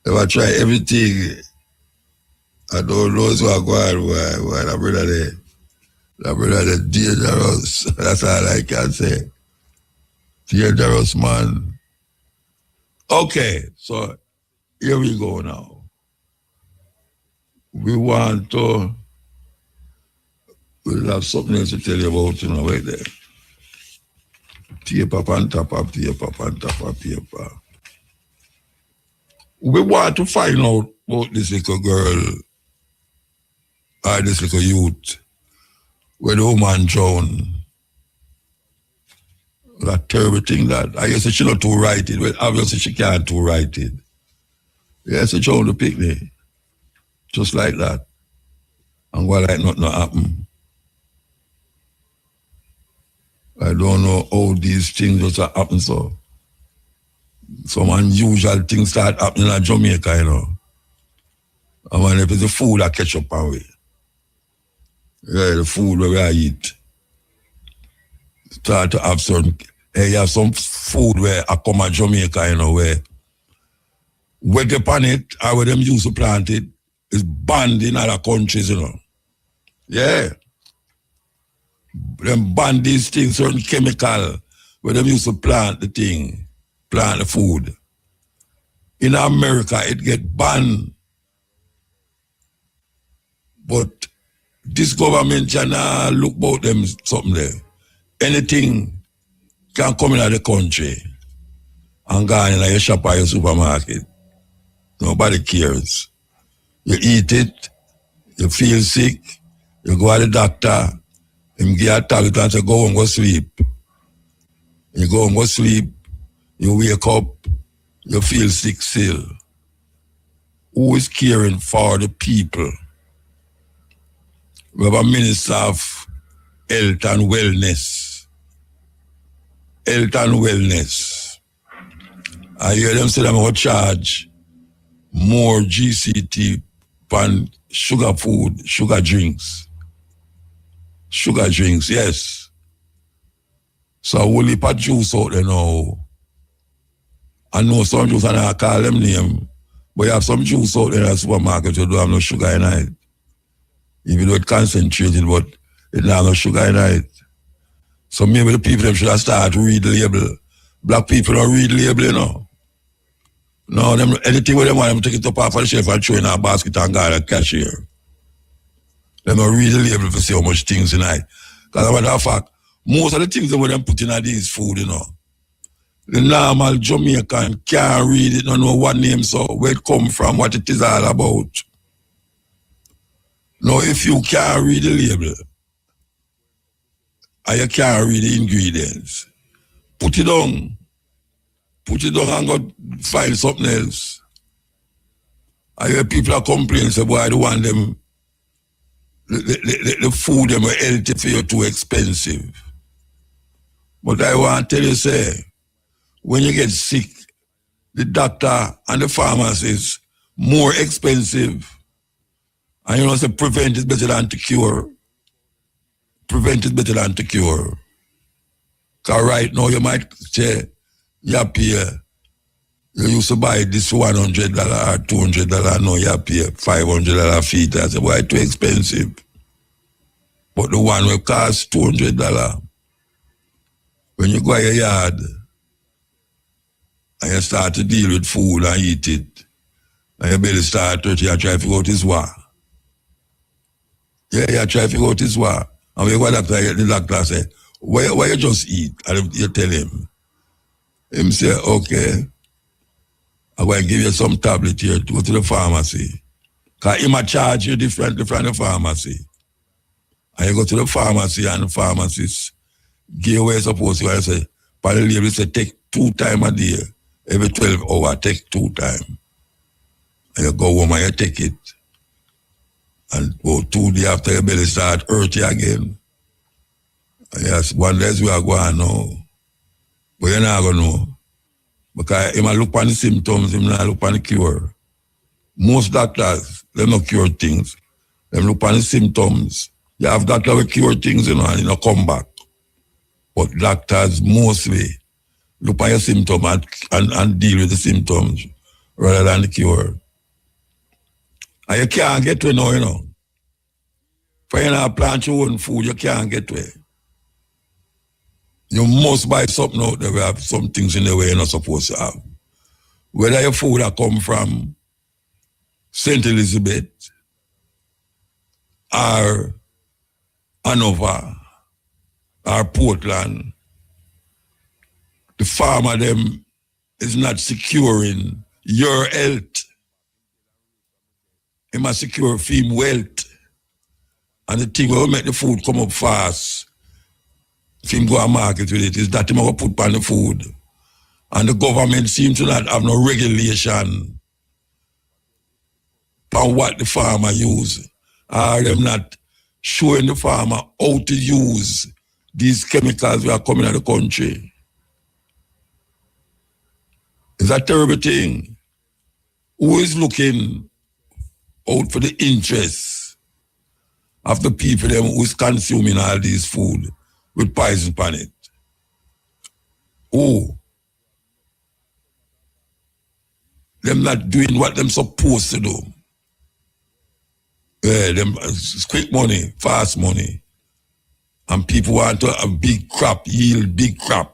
They a try everything. I don't know who are going, why that brother there dangerous. That's all I can say. Dangerous man. Okay, so here we go now. We'll have something else to tell you about, you know, right there. Paper and top of paper and top of paper. We want to find out about this little girl or this little youth where the woman drowned. That terrible thing that I guess she not to write it, but obviously she can't to write it. Yes, she drowned the picnic. Just like that. And what like nothing happen. I don't know how these things just happen so. Some unusual things start happening in Jamaica, you know. I mean, if it's the food that catch up away. Yeah, the food where I eat. Start to have you have some food where I come to Jamaica, you know, where upon it, or where them used to plant it, is banned in other countries, you know. Yeah. Them ban these things, certain chemical, where them used to plant the thing, plant the food. In America, it get banned. But this government can look about them something there. Anything can come in the country and go in your shop or your supermarket. Nobody cares. You eat it, you feel sick, you go to the doctor, him give you a tablet and say, go home, go sleep. You go home, go sleep, you wake up, you feel sick still. Who is caring for the people? We have a Minister of Health and Wellness. Health and Wellness. I hear them say they're going to charge more GCT on sugar food, sugar drinks. Sugar drinks, yes. So we'll heap of juice out there now. I know some juice and I call them name, but you have some juice out there in the supermarket, you don't have no sugar in it. Even though it's concentrated, but it don't have no sugar in it. So maybe the people them should have started to read the label. Black people don't read the label, you know. No, them anything where they want them take it up off of the shelf and throw in a basket and go to the cashier. They don't read the label to see how much things in it. Because as a matter of fact, most of the things that them put in these food, you know, the normal Jamaican can't read it, don't know what name so, where it come from, what it is all about. Now, if you can't read the label, and you can't read the ingredients, put it down. Put it down and go find something else. I hear people are complaining, say, boy, I don't want them, the food them are healthy for you too expensive. But I want to tell you, say, when you get sick, the doctor and the pharmacist more expensive. And you know, say prevent is better than to cure. Prevent is better than to cure. Because right now you might say, you You used to buy this for $100 or $200. Now you pay $500 feet. I said, why too expensive? But the one will cost $200. When you go to your yard and you start to deal with food and eat it, and your belly start to you try to figure out this war. Yeah, you try to figure out this war. And when you go to the doctor say, why you just eat? And you tell him. Him say, okay, I'm going to give you some tablet here to go to the pharmacy. Because he might charge you differently from the pharmacy. And you go to the pharmacy and the pharmacist give you where you're supposed to. And say, by the label, say, take 2 times a day. Every 12 hours, take 2 times. And you go home and you take it. And about 2 days after your belly start hurting again. And yes, one day we are going now. But you're not going to know. Because he might look on the symptoms, he might look on the cure. Most doctors, they don't cure things. They look on the symptoms. You have doctors who cure things, and you come back. But doctors mostly look on your symptom and deal with the symptoms rather than the cure. And you can't get to it now, For you not plant your own food, you can't get to it. You must buy something out there. We have some things in the way you're not supposed to have. Whether your food that come from St. Elizabeth or Hanover or Portland, the farmer them is not securing your health. He must secure him wealth. And the thing will make the food come up fast. If him go to market with it, is that him will put on the food. And the government seems to not have no regulation on what the farmer use. Or them not showing the farmer how to use these chemicals that are coming out of the country. It's a terrible thing. Who is looking out for the interests of the people them who is consuming all these food with poison on it? Who? Them not doing what them supposed to do. Yeah, them quick money, fast money. And people want to have big crop, yield big crop.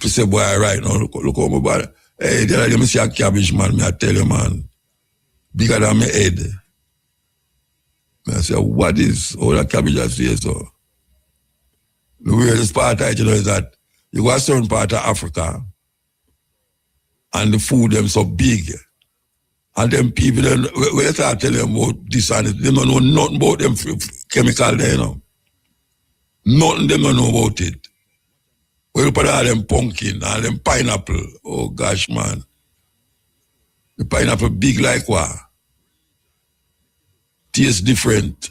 To say, boy, right now, look how my body. Hey, let me see a cabbage, man. I tell you, man. Bigger than my head. I say, what is all that cabbage I say so? The weirdest part of it, is that you go to a certain part of Africa and the food them so big. And them people, then, when you start telling them about this and it, they don't know nothing about them chemical there, Nothing they don't know about it. When you put all them pumpkin, all them pineapple, oh gosh, man. The pineapple big like what? Tastes different.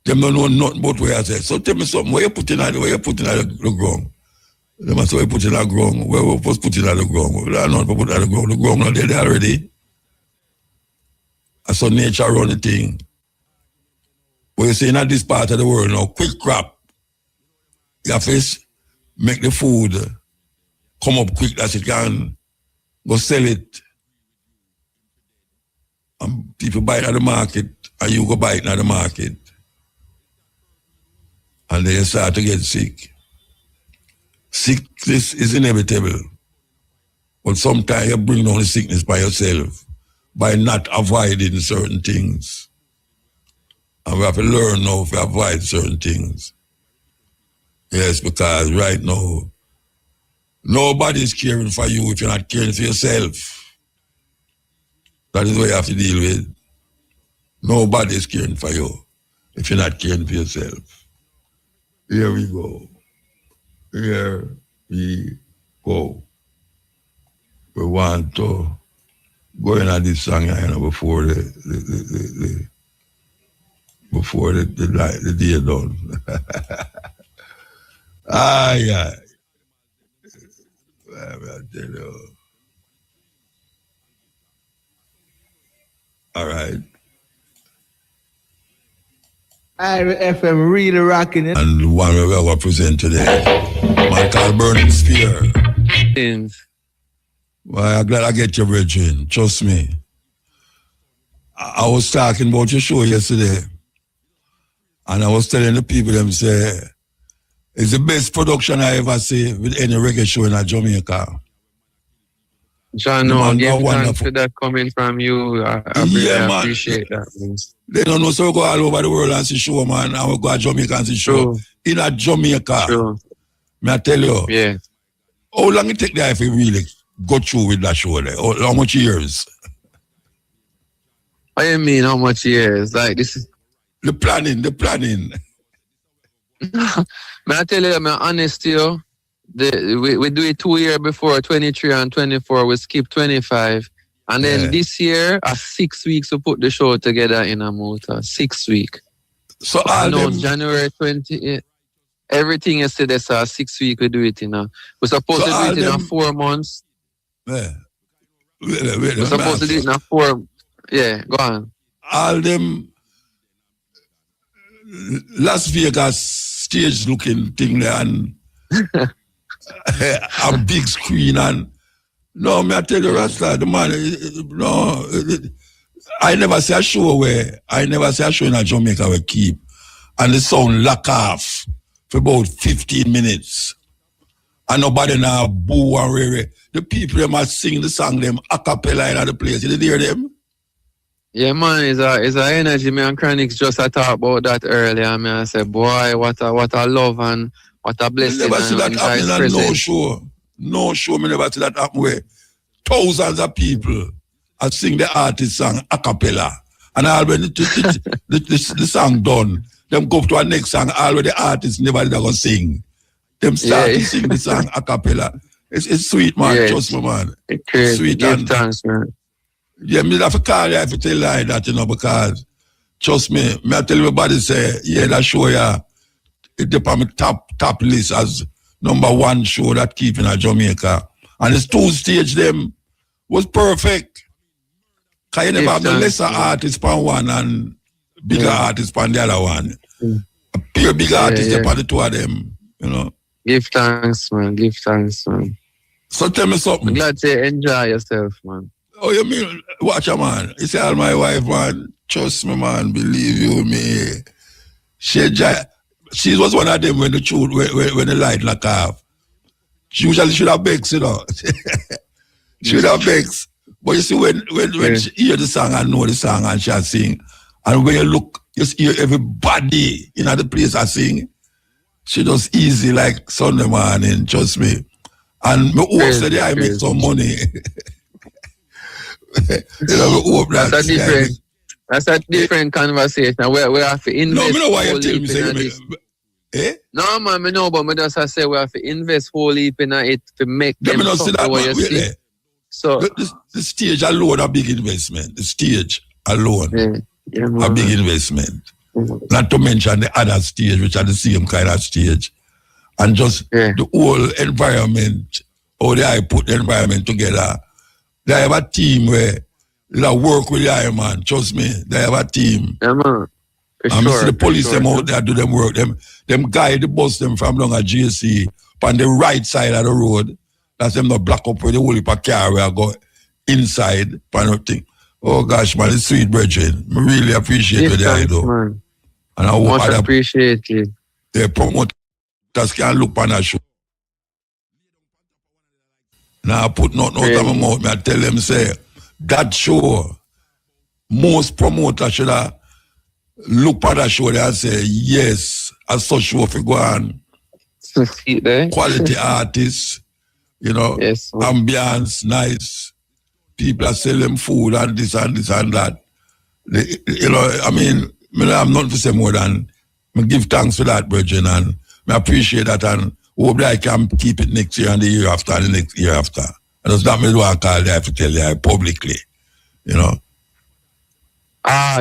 Them don't know nothing about what I say. So tell me something, where you putting at the ground? They must say put in the ground. Where we supposed to put it at the ground? We don't know to put it at the ground. The ground not dead already. I saw nature run the thing. But you see, in this part of the world now, quick crop. You have to make the food come up quick as it can. Go sell it. And people buy it at the market, and you go buy it at the market. And then you start to get sick. Sickness is inevitable. But sometimes you bring down the sickness by yourself by not avoiding certain things. And we have to learn now to avoid certain things. Yes, because right now, nobody's caring for you if you're not caring for yourself. That is what you have to deal with. Nobody's caring for you if you're not caring for yourself. Here we go. Here we go. We want to go in at this song before the day done. Yeah. I tell you. All right. Irie FM really rocking it. And the one we're going to present today, man called Burning Spear. Things. Well, I'm glad I get your brethren. Trust me. I was talking about your show yesterday, and I was telling the people them say it's the best production I ever see with any reggae show in Jamaica. John, no, give thanks for that coming from you. I really appreciate that. Man. They don't know, so we go all over the world and see show, man, and we go to Jamaica and see show. In a Jamaica, may I tell you? Yeah. How long it take there if you really go through with that show there? How much years? What do you mean, how much years? Like, this is... The planning. May I tell you, I'm honest to you, we do it 2 years before, 23 and 24, we skip 25. And then this year, 6 weeks, we put the show together in a Muta. 6 weeks. So all them... January 28th, everything is said that's 6 weeks we do it in a... We're supposed to do it in 4 months. Yeah. We're supposed to do it in 4... Yeah, go on. All them Las Vegas stage looking thing there and a big screen and no, me I tell you, Rasta, the man, no, I never see a show in a Jamaica we keep and the sound lock off for about 15 minutes. And nobody now boo and rare. The people them are sing the song them a cappella in the place. Did you hear them? Yeah, man, it's a energy. Me and Chronix just talked about that earlier. Me I said, boy, what a love and what a blessing. I never see that happen in no show. No show, me never see that happen where thousands of people are sing the artist song a cappella. And all when the song done, them go to a next song, all when the artist never gonna sing. Them start to sing the song a cappella. It's sweet, man. Trust me, man. It's sweet. Give thanks, man. Yeah, me have to call you if you tell like that, because trust me, I tell everybody say, yeah, that show it's on my top list as #1 show that keep in Jamaica. And it's 2 stage them was perfect. Cause you never have the lesser artist on one and bigger artist on the other one. A pure bigger artist upon the 2 of them, you know. Give thanks, man. Give thanks, man. So tell me something. I'm glad to enjoy yourself, man. Oh, you mean, watch a man. You say, all my wife, man, trust me, man, believe you me. She was one of them when the light lock off. She usually should have begs, you know. She should have begs. But you see, when she hear the song and know the song and she sing, and when you look, you hear everybody in the place I sing, she does easy like Sunday morning, trust me. And me hope that I make some money. That's a different conversation. We have to invest. No, I know why you tell me say eh? No, man, I know, but I just say we have to invest whole heap in it to make them something what you see. So the stage alone a big investment. The stage alone a big investment. Not to mention the other stage, which are the same kind of stage. And just the whole environment, how they put the environment together. They have a team where they work with the man. Trust me, they have a team. Yeah, man. And see the police them out there do them work. Them guide the bus them from down at GC on the right side of the road. That's them not block up with the whole heap of car where I go inside and thing. Oh gosh, man, it's sweet, brethren. I really appreciate what they do. Man. And I hope much appreciate it. They promote that can look on that show. Now I put nothing out of my mouth. I tell them, say, that show, most promoters should have look at that show and say, yes, as such show if you go on. Quality artists, you know, ambience, nice. People are selling food and this and this and that. You know, I mean, I have nothing to say more than I give thanks for that, brethren, and I appreciate that and hope that I can keep it next year and the year after and the next year after. And that's not me do I call there to tell you publicly, you know.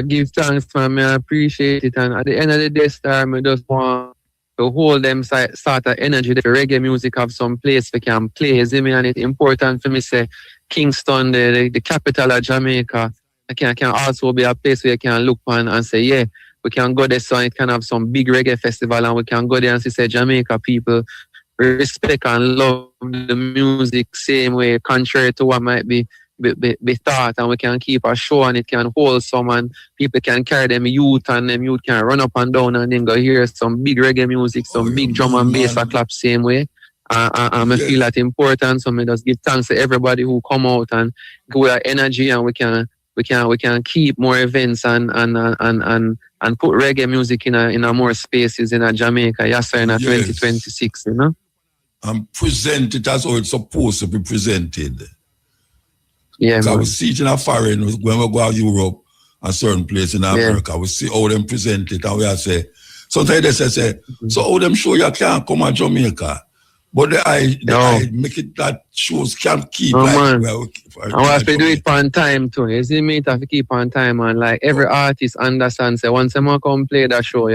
Give thanks, man. I appreciate it. And at the end of the day, star, I just want to hold them sort of energy. The reggae music have some place we can play. See me, and it's important for me to say Kingston, the capital of Jamaica, can also be a place where you can look on and say, yeah, we can go there so it can have some big reggae festival and we can go there and say Jamaica people respect and love the music same way, contrary to what might be thought, and we can keep a show and it can hold some, and people can carry them youth and them youth can run up and down and then go hear some big reggae music, some big drum and bass a clap same way. I feel that important, so I just give thanks to everybody who come out and go with our energy, and we can keep more events and put reggae music in a more spaces in Jamaica. Yes, sir, in 2026, you know. And present it as how it's supposed to be presented. Yeah, I was seeing a foreign when we go to Europe and certain places in America, we see how them present it, and we say, sometimes they say, so how them show you can't come to Jamaica. But the eye make it that shows can't keep man. I have to do it on time too. You see me, I have to keep on time, and like every artist understands that once I come play that show,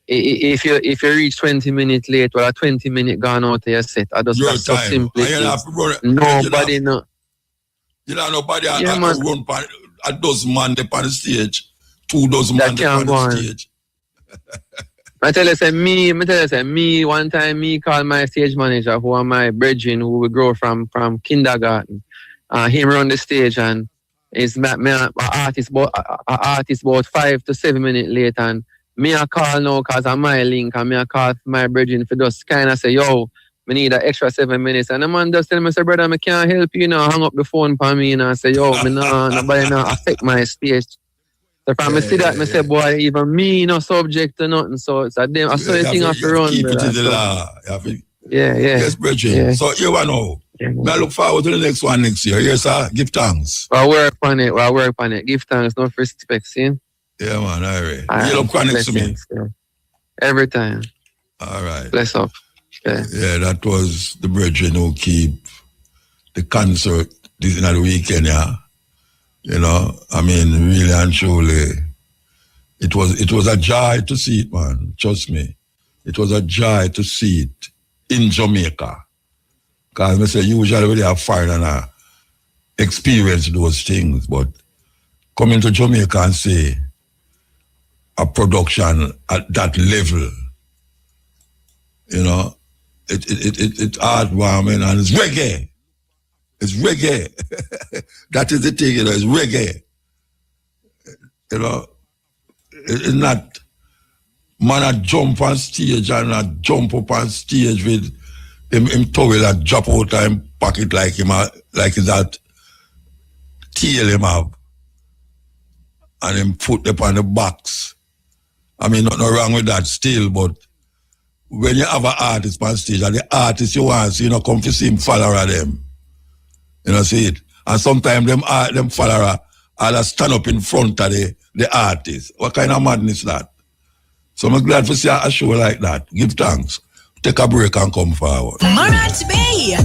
if you reach 20 minutes late, well, a 20 minute gone out of your set, I just that's so simple. Nobody know. You know, nobody run a dozen man on the stage, 2 dozen man on the stage. I tell you, me, one time, me call my stage manager, who are my brethren, who we grow from kindergarten. Him run the stage, and it's me, an artist about 5 to 7 minutes late, and me I call now because I'm my link, and me I call my brethren for just kind of say, yo, we need an extra 7 minutes. And the man just tell me, say, brother, I can't help you, hang up the phone for me, and say, yo, nobody affect my stage. So if I see that, I say, boy, even me no subject to nothing. So it's a damn, I saw the thing off the run. Keep it to the law. Yeah. Yes, Bridget. Yeah. So you know, I look forward to the next one next year. Yes, sir. Give thanks. We'll work on it. Give thanks, no respect, see? Yeah, man, all right. You look next to me. Every time. All right. Bless up. Yeah, that was the brethren who keep the concert this in the weekend, yeah. You know, I mean, really and truly, it was a joy to see it, man. Trust me. It was a joy to see it in Jamaica. Because I say usually we have foreigner experience those things, but coming to Jamaica and see a production at that level, you know, it's heartwarming, and it's reggae. It's reggae. That is the thing, you know, it's reggae. You know, it's not man a jump on stage and a jump up on stage with him towel and drop out of him pocket like is that tail him have. And him put up on the box. I mean, nothing wrong with that still, but when you have an artist on stage and the artist you want, so you know, come to see him follower them. You know, see it. And sometimes them follower all stand up in front of the artist. What kind of madness that? So I'm glad to see a show like that. Give thanks. Take a break and come forward. Morant Bay.